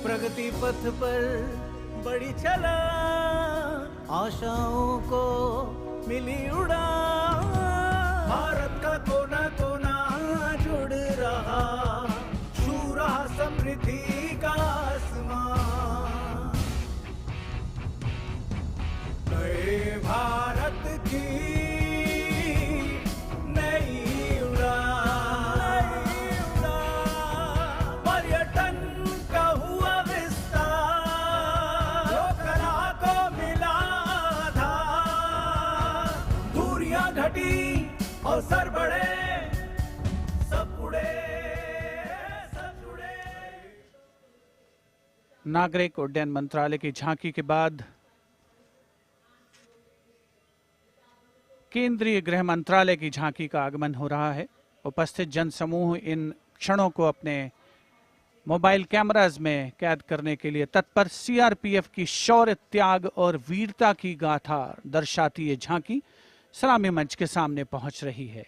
प्रगति पथ पर बड़ी चला, आशाओं को मिली उड़ान, भारत का कोना कोना जुड़ रहा, छू रहा समृद्धि का आसमान, नए भारत की नई उड़ान, पर्यटन का हुआ विस्तार, जो कला को मिला था, दूरियां घटी अवसर बढ़े, सब उड़े सब जुड़े। नागरिक उड्डयन मंत्रालय की झांकी के बाद केंद्रीय गृह मंत्रालय की झांकी का आगमन हो रहा है। उपस्थित जनसमूह इन क्षणों को अपने मोबाइल कैमरास में कैद करने के लिए तत्पर। सीआरपीएफ की शौर्य, त्याग और वीरता की गाथा दर्शाती ये झांकी सलामी मंच के सामने पहुंच रही है।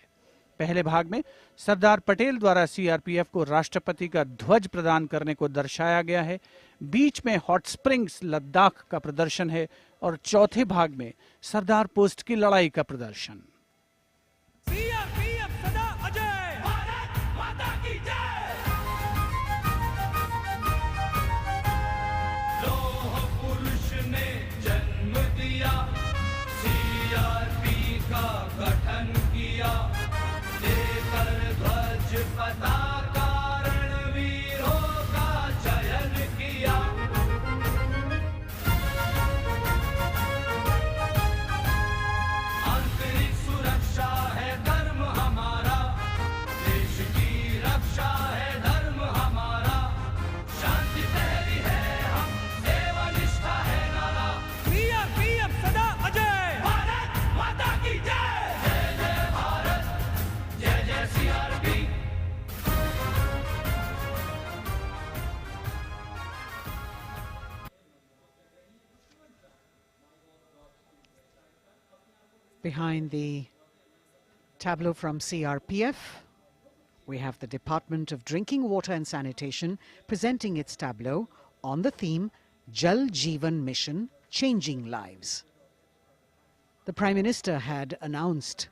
पहले भाग में सरदार पटेल द्वारा सीआरपीएफ को राष्ट्रपति का ध्वज प्रदान करने को दर्शाया गया है। बीच में हॉट स्प्रिंग्स लद्दाख का प्रदर्शन है और चौथे भाग में सरदार पोस्ट की लड़ाई का प्रदर्शन। सीआरपीएफ सदा अजय, भारत माता की जय। लौह पुरुष ने जन्म दिया, सीआरपी का गठन किया, लेकर ध्वज पताका रणवीरों का चयन किया। आंतरिक सुरक्षा है धर्म हमारा, देश की रक्षा है धर्म हमारा, शांति पहली है हम, सेवा निष्ठा है नारा। सीआरपीएफ सदा अजय, भारत माता की जय। जय जय भारत, जय जय CRP. Behind the tableau from CRPF, we have the Department of Drinking Water and Sanitation presenting its tableau on the theme Jal Jeevan Mission, Changing Lives. The Prime Minister had announced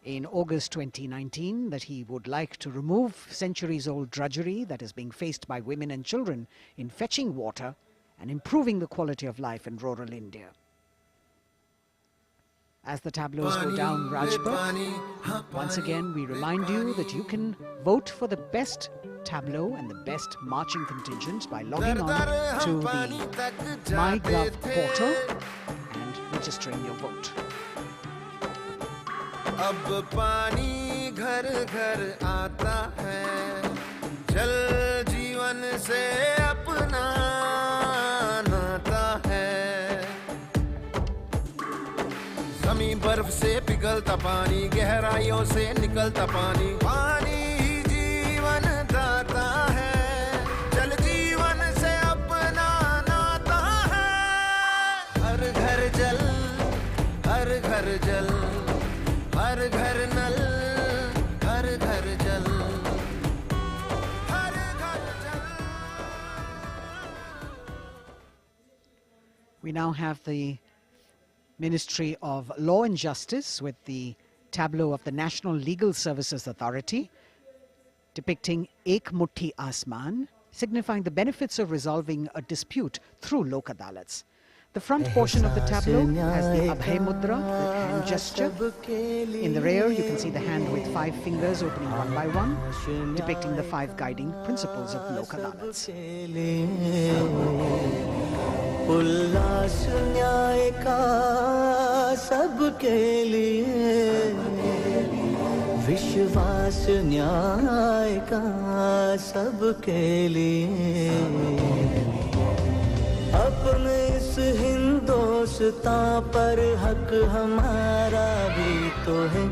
in August 2019 that he would like to remove centuries-old drudgery that is being faced by women and children in fetching water and improving the quality of life in rural India. As the tableaus go down Rajpath, once again we remind you that you can vote for the best tableau and the best marching contingent by logging on to the MyGov portal and registering your vote. अब पानी घर घर आता है, जल जीवन से अपना नाता है। जमीन बर्फ से पिघलता पानी, गहराइयों से निकलता पानी, पानी ही जीवन दाता है, जल जीवन से अपना नाता है। हर घर जल, हर घर जल, हर घर नल, हर घर जल, हर घर जल। We now have the Ministry of Law and Justice with the tableau of the National Legal Services Authority depicting Ek Mutti Asman, signifying the benefits of resolving a dispute through Lok Adalats. The front portion of the tableau has the Abhay Mudra, the hand gesture. In the rear, you can see the hand with 5 fingers opening one by one, depicting the 5 guiding principles of Lok Adalats. उल्लास न्याय का सबके लिए, विश्वास न्याय का सबके लिए, अपने इस हिंदुस्तां पर हक हमारा भी तो है,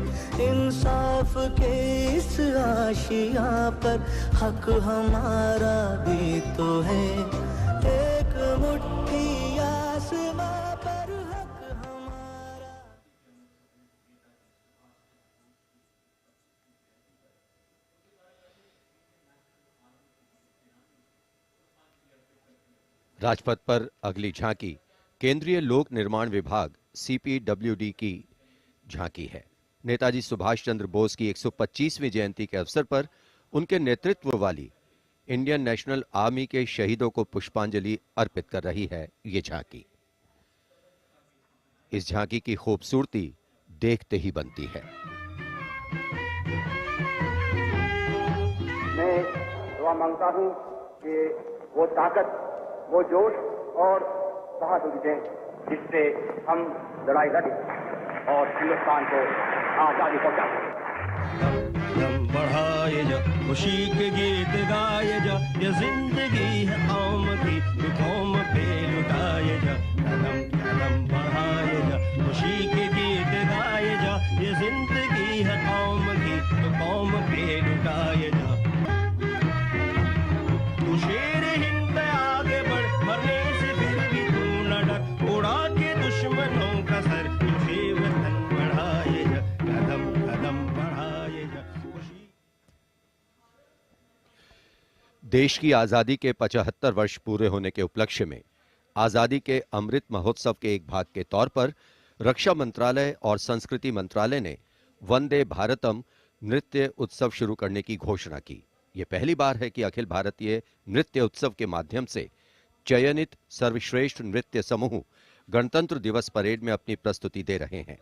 इंसाफ के इस आशिया पर हक हमारा भी तो है, एक मुट्ठी आसमां पर हक हमारा। राजपथ पर अगली झांकी केंद्रीय लोक निर्माण विभाग CPWD की झांकी है। नेताजी सुभाष चंद्र बोस की 125वीं जयंती के अवसर पर उनके नेतृत्व वाली इंडियन नेशनल आर्मी के शहीदों को पुष्पांजलि अर्पित कर रही है ये झांकी। इस झांकी की खूबसूरती देखते ही बनती है। मैं दुआ मांगता हूं कि वो ताकत, वो जोश और बहादुरी दें जिससे हम लड़ाई लड़ें और हिंदुस्तान को आजादी पहुंचा सकें। बढ़ाए जा खुशी के गीत गाए जा, ये जिंदगी है कौम की तो कौम पे लुटाए जा, कदम कदम बढ़ाए जा खुशी के गीत गाए जा, ये जिंदगी है कौम की तो कौम पे लुटाए जा। तू शेर हिंद आगे बढ़, मरने से फिर भी तू न डर, उड़ा के दुश्मनों का सर, तुझे वतन बढ़ाए जा, कदम कदम बढ़ाए जा। देश की आजादी के 75 वर्ष पूरे होने के उपलक्ष्य में आजादी के अमृत महोत्सव के एक भाग के तौर पर रक्षा मंत्रालय और संस्कृति मंत्रालय ने वंदे भारतम नृत्य उत्सव शुरू करने की घोषणा की। यह पहली बार है कि अखिल भारतीय नृत्य उत्सव के माध्यम से चयनित सर्वश्रेष्ठ नृत्य समूह गणतंत्र दिवस परेड में अपनी प्रस्तुति दे रहे हैं।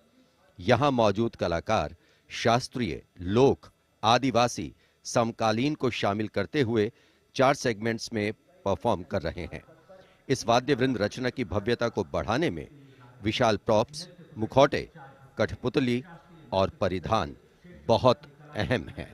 यहां मौजूद कलाकार शास्त्रीय, लोक, आदिवासी, समकालीन को शामिल करते हुए 4 सेगमेंट्स में परफॉर्म कर रहे हैं। इस वाद्य वृंद रचना की भव्यता को बढ़ाने में विशाल प्रॉप्स, मुखौटे, कठपुतली और परिधान बहुत अहम हैं।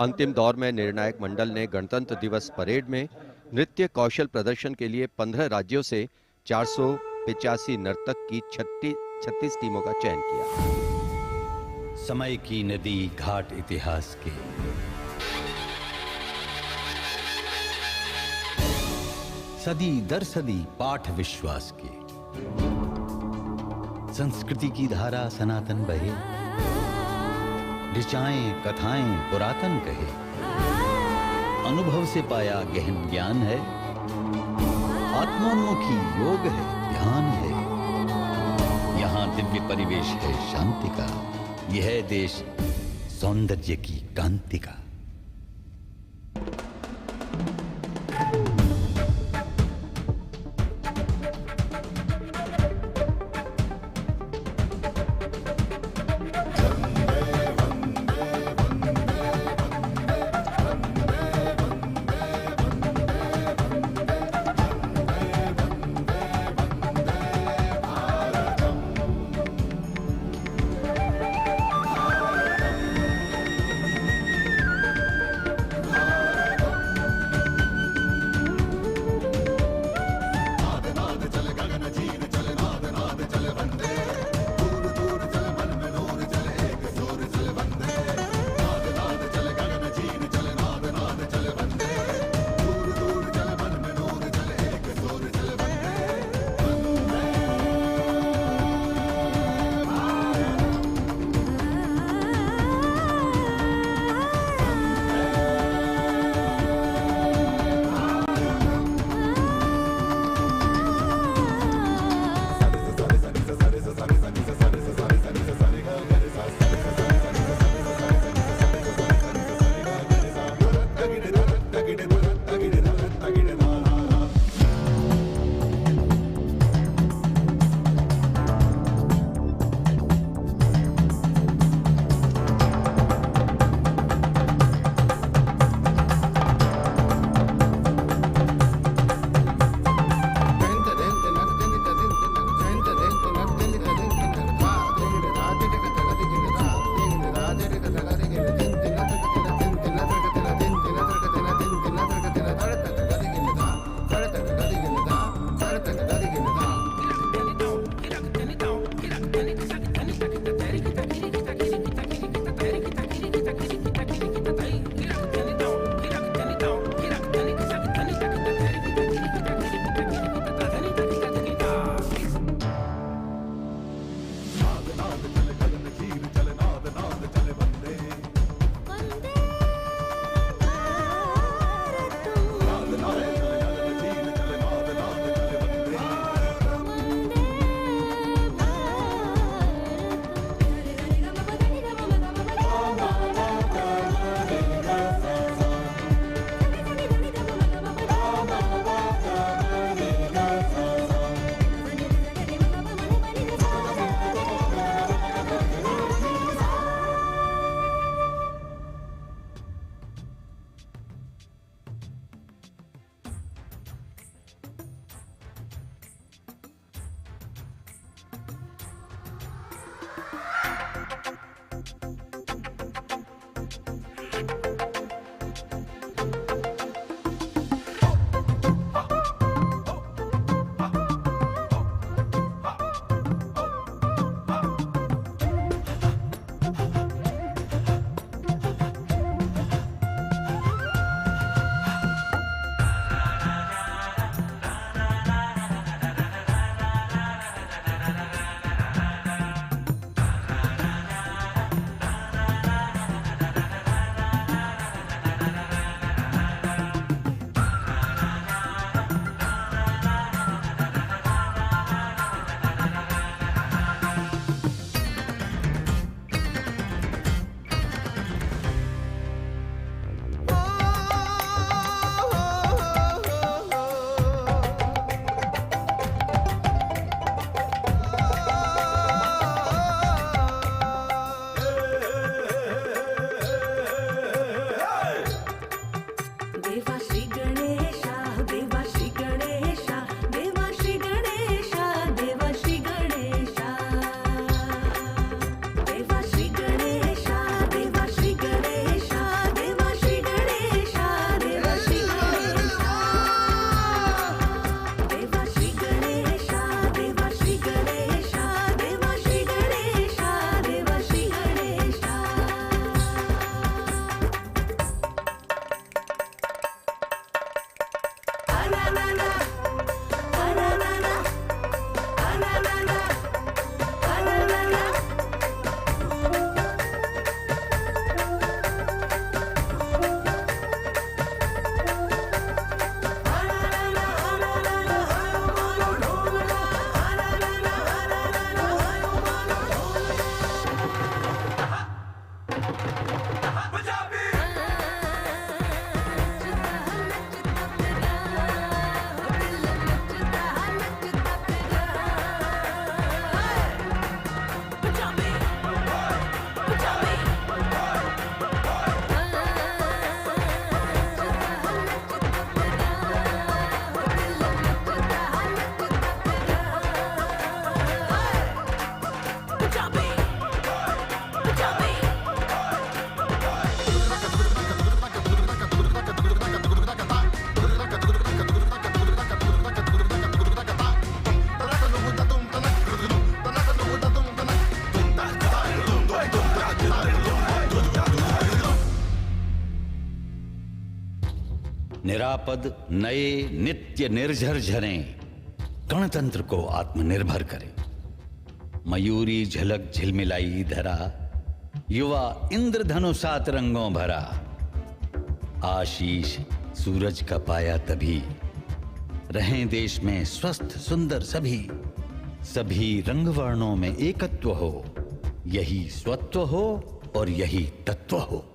अंतिम दौर में निर्णायक मंडल ने गणतंत्र दिवस परेड में नृत्य कौशल प्रदर्शन के लिए 15 राज्यों से 485 नर्तक की 36 टीमों का चयन किया। समय की नदी घाट इतिहास के, सदी दर सदी पाठ विश्वास के, संस्कृति की धारा सनातन बहे, ऋचाएं कथाएं पुरातन कहे, अनुभव से पाया गहन ज्ञान है, आत्मोन्मुखी योग है, ध्यान है, यहाँ दिव्य परिवेश है शांति का, यह है देश सौंदर्य की कांति का। निरापद नए नित्य निर्झर झरे गणतंत्र को आत्मनिर्भर करे। मयूरी झलक झिलमिलाई धरा, युवा इंद्रधनुषा रंगों भरा। आशीष सूरज का पाया तभी, रहें देश में स्वस्थ सुंदर सभी। सभी रंग वर्णों में एकत्व हो, यही स्वत्व हो और यही तत्व हो।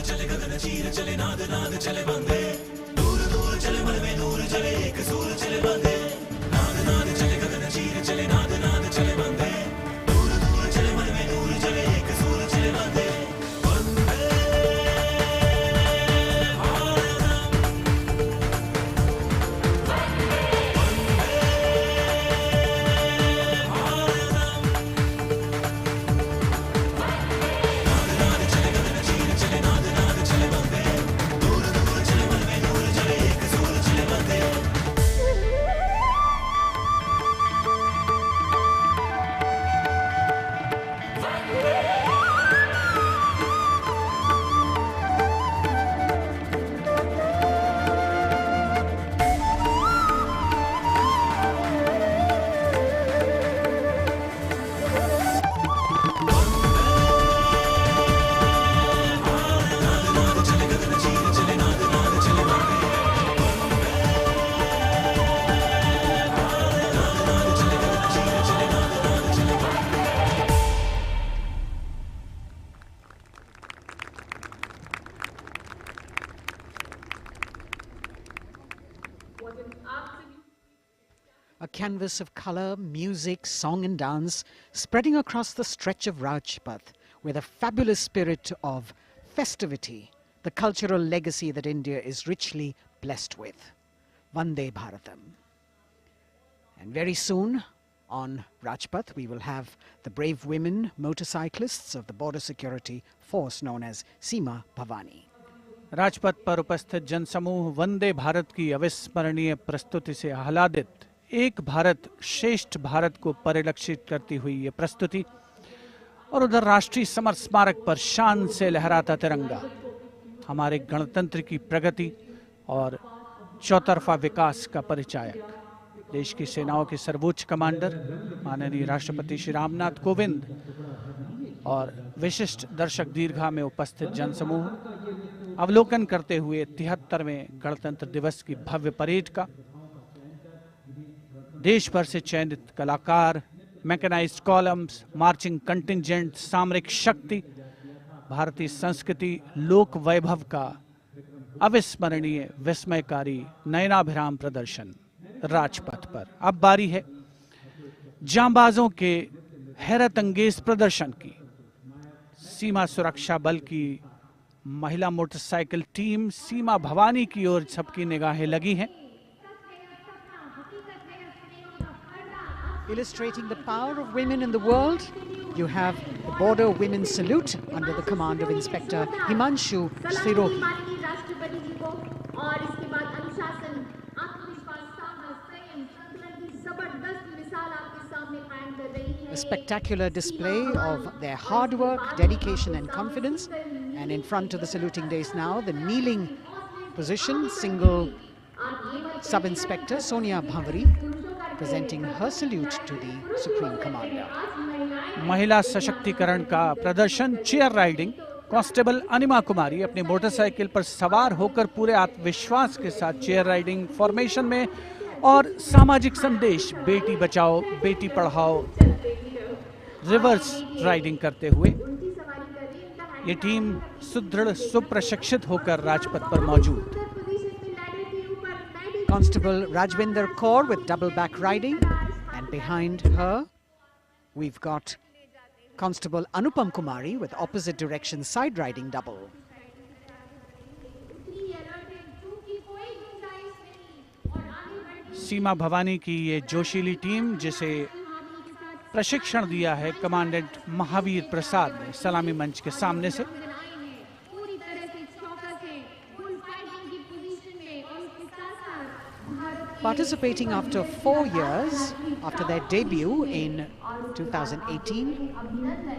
चले गगन चीर चले नाद नाद चले बंदे, दूर दूर चले मन में नूर चले एक सूर चले बंदे। नाद नाद चले गगन चीर चले नाद नाद चले बंदे, दूर दूर चले मन में नूर चले एक सूर चले बंदे। A canvas of color, music, song and dance spreading across the stretch of Rajpath with a fabulous spirit of festivity, the cultural legacy that India is richly blessed with. Vande Bharatam. And very soon, On Rajpath, we will have the brave women motorcyclists of the border security force known as Seema Bhavani. Rajpath पर उपस्थित जनसमूह वंदे भारत की अविस्मरणीय प्रस्तुति से आह्लादित, एक भारत श्रेष्ठ भारत को परिलक्षित करती हुई ये प्रस्तुति, और उधर राष्ट्रीय समर स्मारक पर शान से लहराता तिरंगा हमारे गणतंत्र की प्रगति और चौतरफा विकास का परिचायक। देश की सेनाओं के सर्वोच्च कमांडर माननीय राष्ट्रपति श्री रामनाथ कोविंद और विशिष्ट दर्शक दीर्घा में उपस्थित जनसमूह अवलोकन करते हुए 73वें गणतंत्र दिवस की भव्य परेड का। देश भर से चयनित कलाकार, मैकेनाइज्ड कॉलम्स, मार्चिंग कंटिंजेंट, सामरिक शक्ति, भारतीय संस्कृति, लोक वैभव का अविस्मरणीय विस्मयकारी नयनाभिराम प्रदर्शन राजपथ पर। अब बारी है जांबाजों के हैरत अंगेज प्रदर्शन की। सीमा सुरक्षा बल की महिला मोटरसाइकिल टीम सीमा भवानी की ओर सबकी निगाहें लगी हैं। Illustrating the power of women in the world, you have the Border Women's Salute under the command of Inspector Himanshu Sirohi. A spectacular display of their hard work, dedication and confidence. And in front of the saluting days now, the kneeling position, single Sub-Inspector Sonia Bhavari presenting her salute to the Supreme Commander. महिला सशक्तिकरण का प्रदर्शन, chair riding. Constable अनिमा कुमारी अपनी motorcycle पर सवार होकर पूरे आत्मविश्वास के साथ चेयर राइडिंग फॉर्मेशन में और सामाजिक संदेश बेटी बचाओ बेटी पढ़ाओ रिवर्स राइडिंग करते हुए ये टीम सुदृढ़ सुप्रशिक्षित होकर राजपथ पर मौजूद। Constable Rajvinder Kaur with double back riding, and behind her we've got Constable Anupam Kumari with opposite direction side riding double. सीमा भवानी की ये जोशीली टीम जिसे प्रशिक्षण दिया है कमांडेंट महावीर प्रसाद ने सलामी मंच के सामने से। Participating after 4 years after their debut in 2018,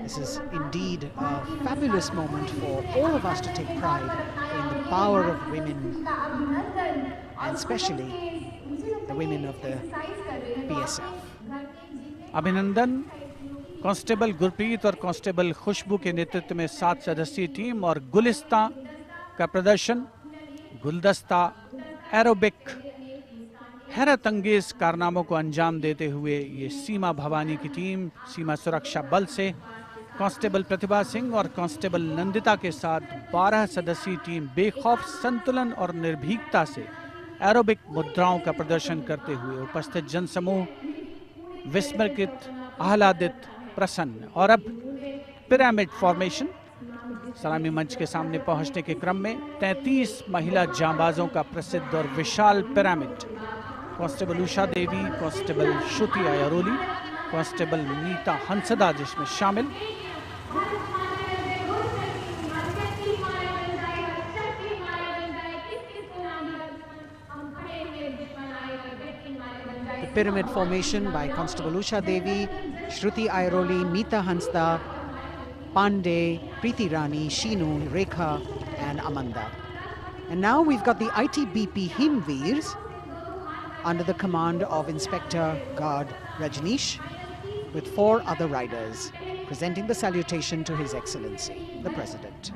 this is indeed a fabulous moment for all of us to take pride in the power of women, and especially the women of the BSF. अभिनंदन। Constable Gurpreet और constable खुशबू के नेतृत्व में 7 सदस्यीय team और गुलिस्ता का प्रदर्शन, गुलदस्ता, एरोबिक, हैरत अंगेज कारनामों को अंजाम देते हुए ये सीमा भवानी की टीम सीमा सुरक्षा बल से कांस्टेबल प्रतिभा सिंह और कांस्टेबल नंदिता के साथ 12 सदस्यीय टीम बेखौफ संतुलन और निर्भीकता से एरोबिक मुद्राओं का प्रदर्शन करते हुए उपस्थित जनसमूह विस्मृत, आह्लादित, प्रसन्न। और अब पिरामिड फॉर्मेशन। सलामी मंच के सामने पहुंचने के क्रम में 33 महिला जांबाजों का प्रसिद्ध और विशाल पिरामिड कांस्टेबल उषा देवी, कांस्टेबल श्रुति आयरोली, कांस्टेबल नीता हंसदा जिसमें शामिल। The pyramid formation by Constable Usha Devi, Shruti Airoli, Meeta Hansda, Pandey, Preeti Rani, Sheenu, Rekha and Amanda. And now we've got the ITBP Himveers under the command of Inspector Guard Rajneesh with 4 other riders presenting the salutation to His Excellency, the President.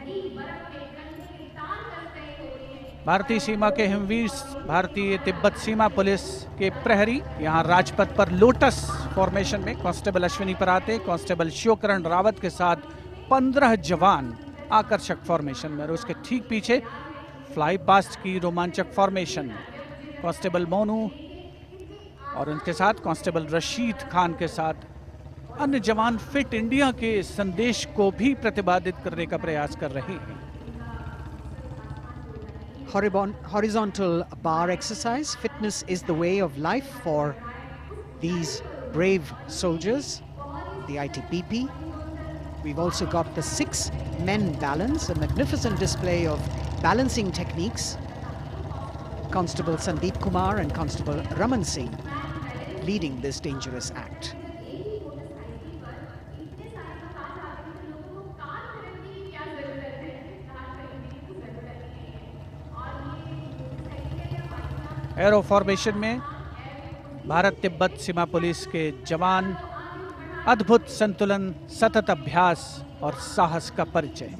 भारतीय सीमा के हिमवीर, भारतीय तिब्बत सीमा police के प्रहरी यहाँ राजपथ पर lotus formation में constable Ashwini पराते, constable Shivkaran Rawat के साथ 15 जवान आकर्षक फॉर्मेशन में, और उसके ठीक पीछे फ्लाई पास्ट की रोमांचक फॉर्मेशन कांस्टेबल मोनू और उनके साथ कांस्टेबल रशीद खान के साथ अन्य जवान फिट इंडिया के संदेश को भी प्रतिपादित करने का प्रयास कर रहे हैं। Horizontal bar exercise. Fitness is the way of life for these brave soldiers, the ITBP. We've also got the 6 men balance, a magnificent display of balancing techniques. Constable Sandeep Kumar and Constable Raman Singh leading this dangerous act. Arrow formation में भारत तिब्बत सीमा police के जवान अद्भुत संतुलन, सतत अभ्यास और साहस का परिचय।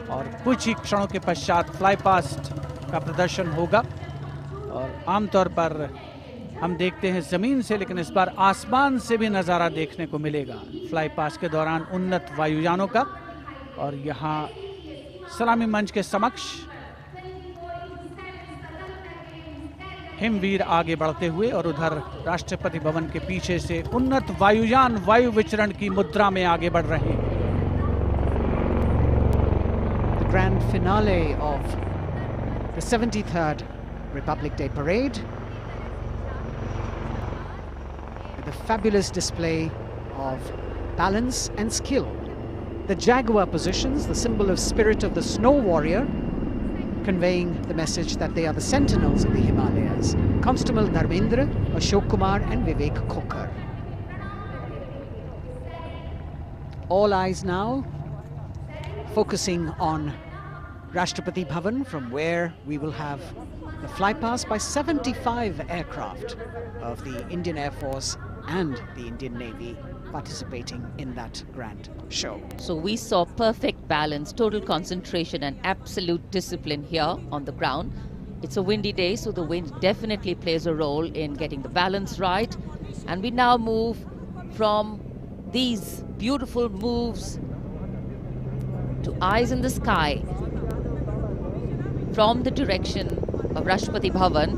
और कुछ ही क्षणों के पश्चात फ्लाई पास्ट का प्रदर्शन होगा। और आमतौर पर हम देखते हैं जमीन से, लेकिन इस बार आसमान से भी नज़ारा देखने को मिलेगा फ्लाई पास्ट के दौरान उन्नत वायुयानों का। और यहाँ सलामी मंच के समक्ष हिमवीर आगे बढ़ते हुए और उधर राष्ट्रपति भवन के पीछे से उन्नत वायुयान वायु विचरण की मुद्रा में आगे बढ़ रहे हैं। The grand finale of the 73rd Republic Day Parade with a fabulous display of balance and skill. The Jaguar positions, the symbol of spirit of the snow warrior, conveying the message that they are the sentinels of the Himalayas. Constable Dharmendra, Ashok Kumar and Vivek Khokar. All eyes now focusing on Rashtrapati Bhavan, from where we will have the flypast by 75 aircraft of the Indian Air Force and the Indian Navy participating in that grand show. So we saw perfect balance, total concentration and absolute discipline here on the ground. It's a windy day, so the wind definitely plays a role in getting the balance right. And we now move from these beautiful moves to eyes in the sky from the direction of Rashtrapati Bhavan.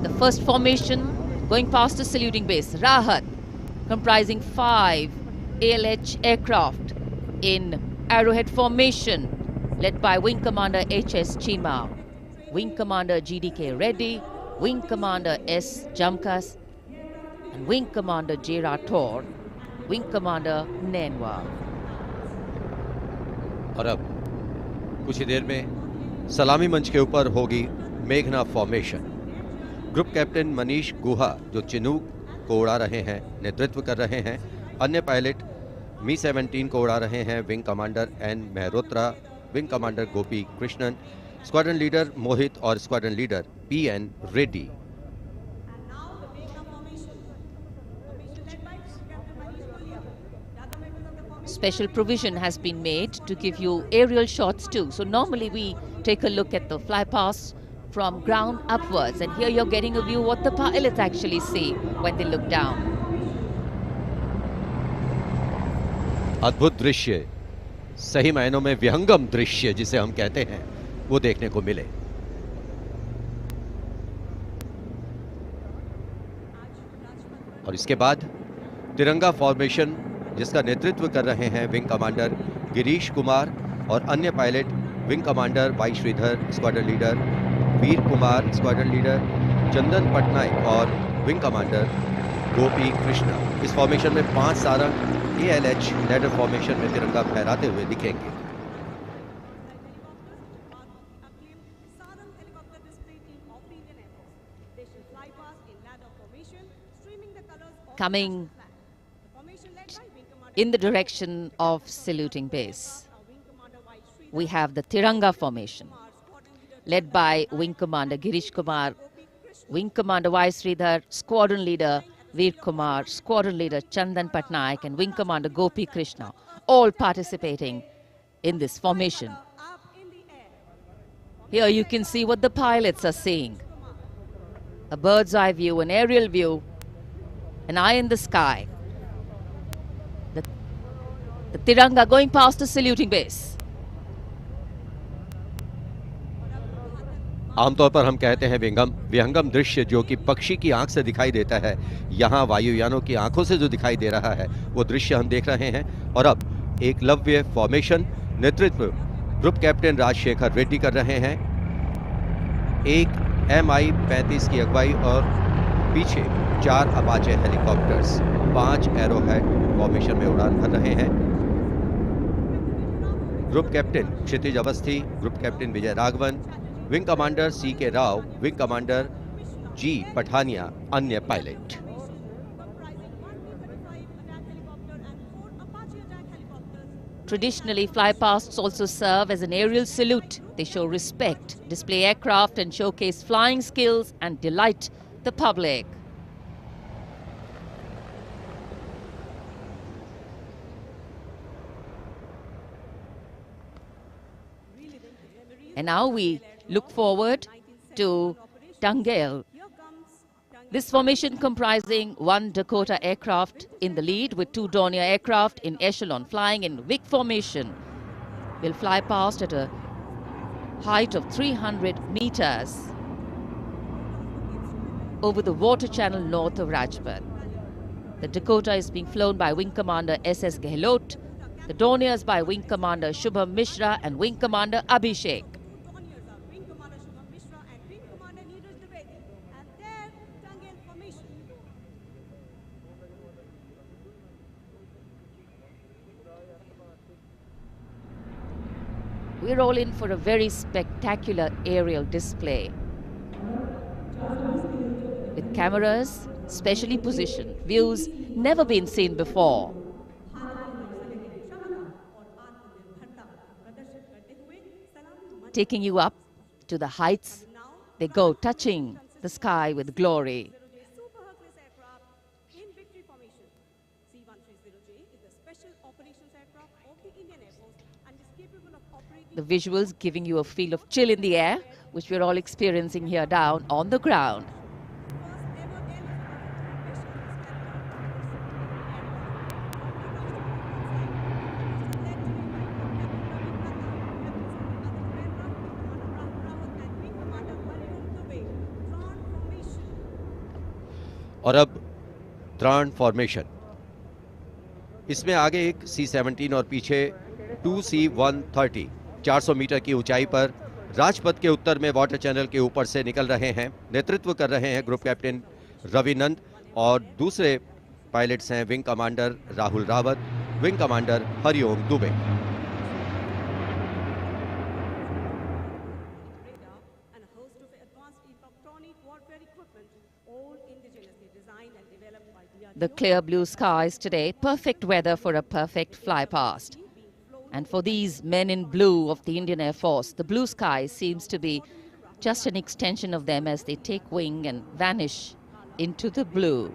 The first formation going past the saluting base, Rajpath, comprising 5 ALH aircraft in arrowhead formation, led by Wing Commander H.S. Chima, Wing Commander G.D.K. Reddy, Wing Commander S. Jamkas, and Wing Commander J. Rathore, Wing Commander Nenwa. और अब कुछ ही देर में सलामी मंच के ऊपर होगी मेघना फॉर्मेशन। ग्रुप कैप्टन मनीष गुहा, जो चिनूक को उड़ा रहे हैं, नेतृत्व कर रहे हैं। अन्य पायलट मी-17 को उड़ा रहे हैं wing commander N Mehrotra, wing commander Gopi Krishnan, squadron leader Mohit और squadron leader P N. Reddy. Special provision has been made to give you aerial shots too. So normally we take a look at the flypast from ground upwards, and here you're getting a view what the pilots actually see when they look down. अद्भुत दृश्य, सही मायनों में विहंगम दृश्य जिसे हम कहते हैं, वो देखने को मिले। और इसके बाद तिरंगा फॉर्मेशन, जिसका नेतृत्व कर रहे हैं विंग कमांडर गिरीश कुमार और अन्य pilot wing commander Y Sridhar, squadron leader Veer Kumar, squadron leader Chandan Patnaik और विंग कमांडर गोपी कृष्णा। इस फॉर्मेशन में 5 सारंग ALH लैडर फॉर्मेशन में तिरंगा फहराते हुए दिखेंगे। Coming in the direction of saluting base, we have the Tiranga formation, led by Wing Commander Girish Kumar, Wing Commander Y. Sridhar, Squadron Leader Veer Kumar, Squadron Leader Chandan Patnaik, and Wing Commander Gopi Krishna, all participating in this formation. Here you can see what the pilots are seeing. A bird's eye view, an aerial view, an eye in the sky. The Tiranga going past the saluting base. आमतौर पर हम कहते हैं विहंगम दृश्य, जो कि पक्षी की आंख से दिखाई देता है। यहाँ वायुयानों की आंखों से जो दिखाई दे रहा है, वो दृश्य हम देख रहे हैं। और अब एकलव्य फॉर्मेशन, नेतृत्व ग्रुप कैप्टन राजशेखर रेड्डी कर रहे हैं। एक MI-35 की अगुवाई और पीछे 4 अपाचे हेलीकॉप्टर्स। 5 एरोहेड फॉर्मेशन में उड़ान भर रहे हैं। Group captain Kshitij Awasthi, group captain Vijay Raghavan, wing commander C.K. Rao, wing commander G. Pathania, अन्य pilot. Traditionally, flypasts also serve as an aerial salute. They show respect, display aircraft and showcase flying skills and delight the public. And now we look forward to Tangel. This formation comprising 1 Dakota aircraft in the lead with 2 Dornier aircraft in echelon flying in WIC formation will fly past at a height of 300 meters over the water channel north of Rajpath. The Dakota is being flown by Wing Commander S.S. Gehlot, the Dorniers by Wing Commander Shubham Mishra and Wing Commander Abhishek. We're all in for a very spectacular aerial display with cameras specially positioned, views never been seen before. Taking you up to the heights, they go, touching the sky with glory. The visuals giving you a feel of chill in the air, which we're all experiencing here down on the ground. और अब त्राण formation. इसमें आगे एक C-17 और पीछे 2 C-130 400 metre की ऊंचाई पर राजपथ के उत्तर में वाटर चैनल के ऊपर से निकल रहे हैं। नेतृत्व कर रहे हैं ग्रुप कैप्टन रविनंद और दूसरे पायलट्स हैं wing commander Rahul Rawat, wing commander Hariom Dubey. The clear blue skies today, perfect weather for a perfect fly past. And for these men in blue of the Indian Air Force, the blue sky seems to be just an extension of them as they take wing and vanish into the blue.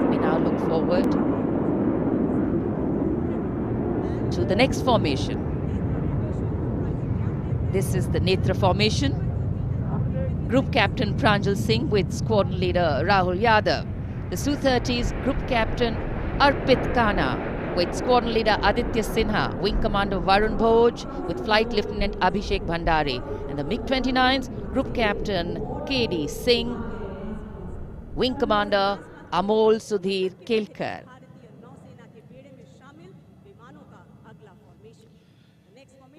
We now look forward to the next formation. This is the Netra formation. Group Captain Pranjal Singh with Squadron Leader Rahul Yadav. The Su-30's Group Captain Arpit Khanna with Squadron Leader Aditya Sinha, Wing Commander Varun Bhoj with Flight Lieutenant Abhishek Bhandari. And the MiG-29's Group Captain K.D. Singh, Wing Commander Amol Sudhir Kelkar.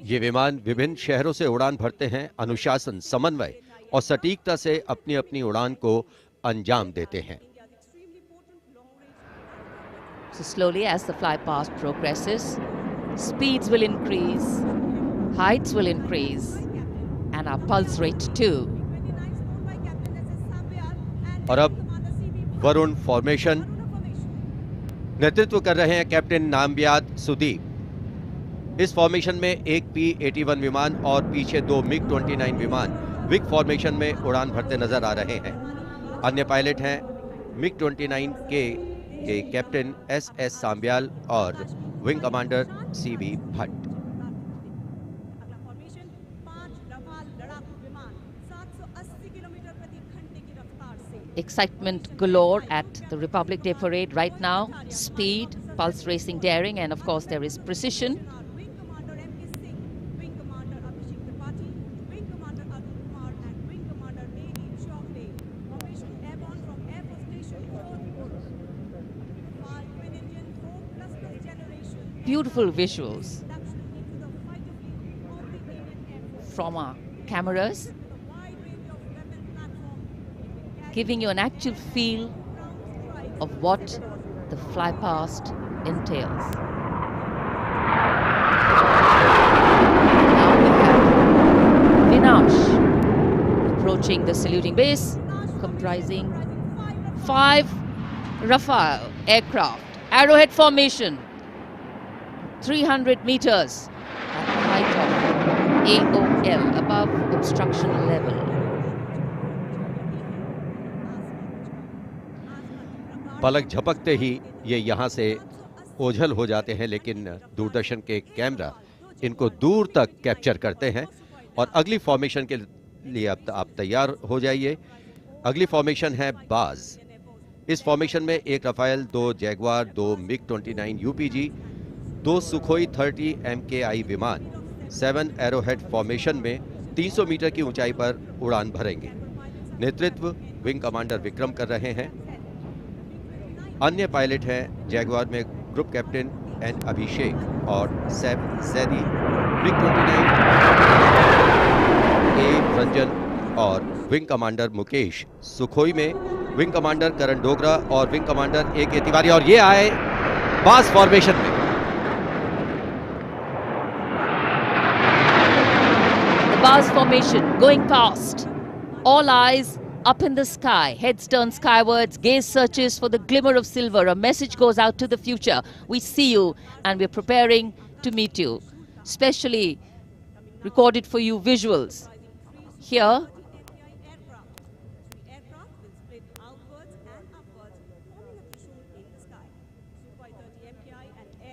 ये विमान विभिन्न शहरों से उड़ान भरते हैं, अनुशासन, समन्वय और सटीकता से अपनी अपनी उड़ान को अंजाम देते हैं। So slowly as the fly past progresses, speeds will increase, heights will increase, and our pulse rate too. और अब वरुण फॉर्मेशन। नेतृत्व कर रहे हैं कैप्टन नामबियाद सुदीप। इस फॉर्मेशन में एक P-81 विमान और पीछे 2 MiG-29 विमान विक फॉर्मेशन में उड़ान भरते नजर आ रहे हैं। अन्य पायलट हैं MiG-29 के कैप्टन S.S. सांब्याल और wing commander C.B. Bhatt. Excitement galore at the Republic Day parade right now. Speed, pulse racing, daring, and of course there is precision. Beautiful visuals. from our cameras, giving you an actual feel of what the fly past entails. Now we have Vinash approaching the saluting base, comprising 5 Rafale aircraft, arrowhead formation, 300 meters at the height of AOL, above obstruction level. पलक झपकते ही ये यहाँ से ओझल हो जाते हैं, लेकिन दूरदर्शन के कैमरा इनको दूर तक कैप्चर करते हैं। और अगली फॉर्मेशन के लिए अब आप तैयार हो जाइए। अगली फॉर्मेशन है बाज। इस फॉर्मेशन में 1 Rafale, 2 Jaguar, 2 MiG-29 UPG, 2 Sukhoi 30 MKI विमान 7 एरोहेड फॉर्मेशन में 300 मीटर की ऊंचाई पर उड़ान भरेंगे। नेतृत्व विंग कमांडर विक्रम कर रहे हैं। अन्य पायलट हैं जैगवार में ग्रुप कैप्टन एन अभिषेक और सैफ जैदी, MiG-29 ए रंजन और विंग कमांडर मुकेश, सुखोई में विंग कमांडर करण डोगरा और विंग कमांडर ए के तिवारी। और ये आए बास फॉर्मेशन में। The Bars formation going past. All eyes up in the sky, heads turned skywards, gaze searches for the glimmer of silver. A message goes out to the future. We see you and we're preparing to meet you. Specially recorded for you visuals. Here,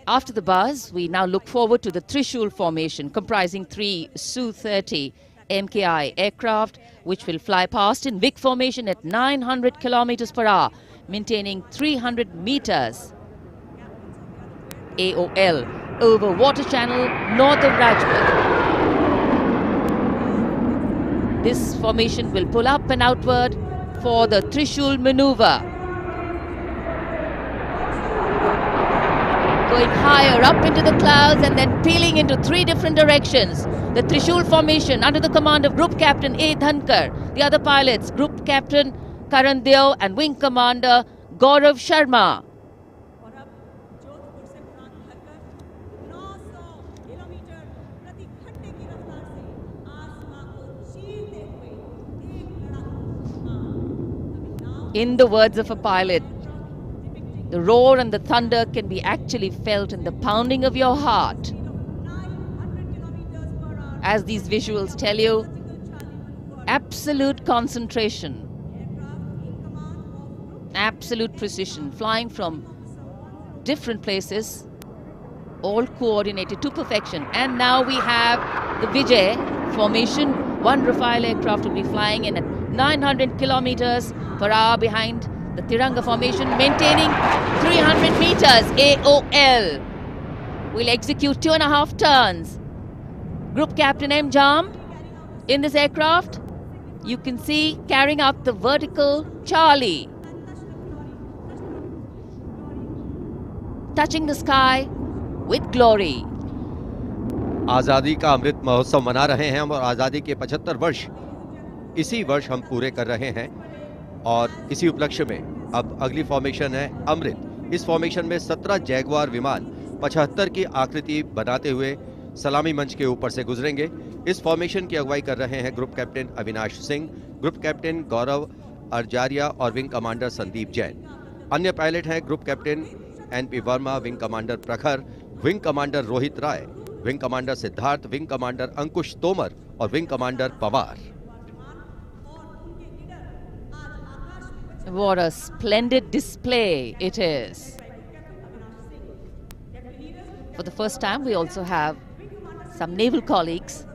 after the buzz, we now look forward to the Trishul formation, comprising 3 Su-30 MKI aircraft, which will fly past in big formation at 900 kilometers per hour, maintaining 300 meters AOL over water channel north of Rajpath. This formation will pull up and outward for the Trishul maneuver. Going higher up into the clouds and then peeling into 3 different directions. The Trishul formation under the command of Group Captain A. Dhankar. The other pilots, Group Captain Karan Deo and Wing Commander Gaurav Sharma. In the words of a pilot, the roar and the thunder can be actually felt in the pounding of your heart. As these visuals tell you, absolute concentration, absolute precision, flying from different places, all coordinated to perfection. And now we have the Vijay formation. 1 Rafale aircraft will be flying in at 900 kilometers per hour behind the Tiranga formation, maintaining 300 meters AOL. We'll execute 2.5 turns. Group Captain M. Jam in this aircraft, you can see carrying out the vertical Charlie. Touching the sky with glory. आज़ादी का अमृत महोत्सव मना रहे हैं हम, और आज़ादी के 75 वर्ष इसी वर्ष हम पूरे कर रहे हैं। और इसी उपलक्ष्य में अब अगली फॉर्मेशन है अमृत। इस फॉर्मेशन में 17 जैगवार विमान 75 की आकृति बनाते हुए सलामी मंच के ऊपर से गुजरेंगे। इस फॉर्मेशन की अगुवाई कर रहे हैं group captain Avinash Singh, group captain Gaurav Arjaria और विंग कमांडर संदीप जैन। अन्य पायलट हैं group captain NP Verma, wing commander Prakhar, wing commander Rohit Rai, wing commander Siddharth, wing commander Ankush Tomar और wing commander Pawar. What a splendid display it is. For the first time, we also have some naval colleagues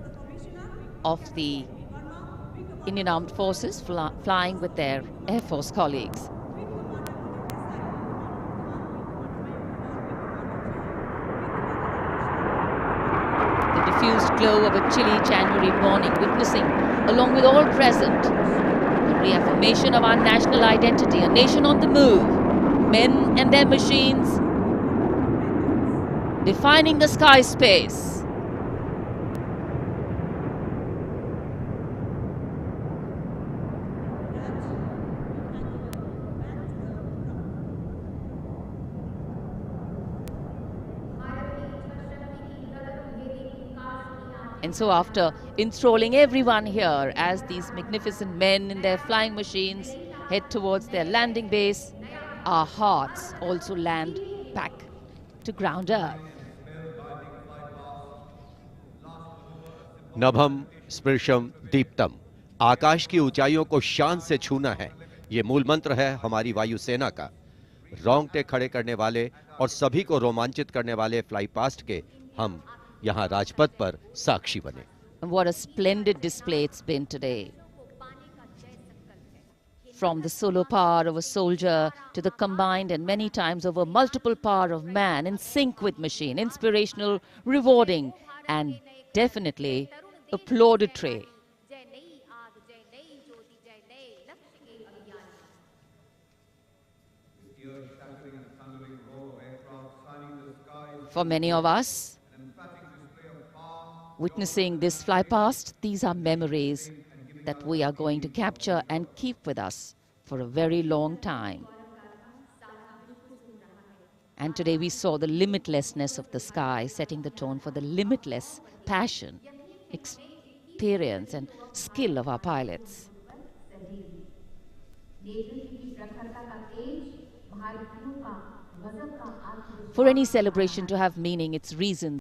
of the Indian Armed Forces flying with their Air Force colleagues. The diffused glow of a chilly January morning, witnessing, along with all present, the reaffirmation of our national identity, a nation on the move, men and their machines, defining the sky space. And so after enthralling everyone here as these magnificent men in their flying machines head towards their landing base, our hearts also land back to ground earth. नभम स्पृशम Deeptam, आकाश की ऊंचाइयों को शान से छूना है, ये मूल मंत्र है हमारी वायुसेना का। रोंगटे खड़े करने वाले और सभी को रोमांचित करने वाले फ्लाई पास्ट के हम यहाँ राजपथ पर साक्षी बने। What a splendid display it's been today. From the solo power of a soldier to the combined and many times over multiple power of man, in sync with machine, inspirational, rewarding, and definitely applaudatory. For many of us, witnessing this fly past, these are memories that we are going to capture and keep with us for a very long time. And today we saw the limitlessness of the sky, setting the tone for the limitless passion, experience and skill of our pilots. For any celebration to have meaning, its reason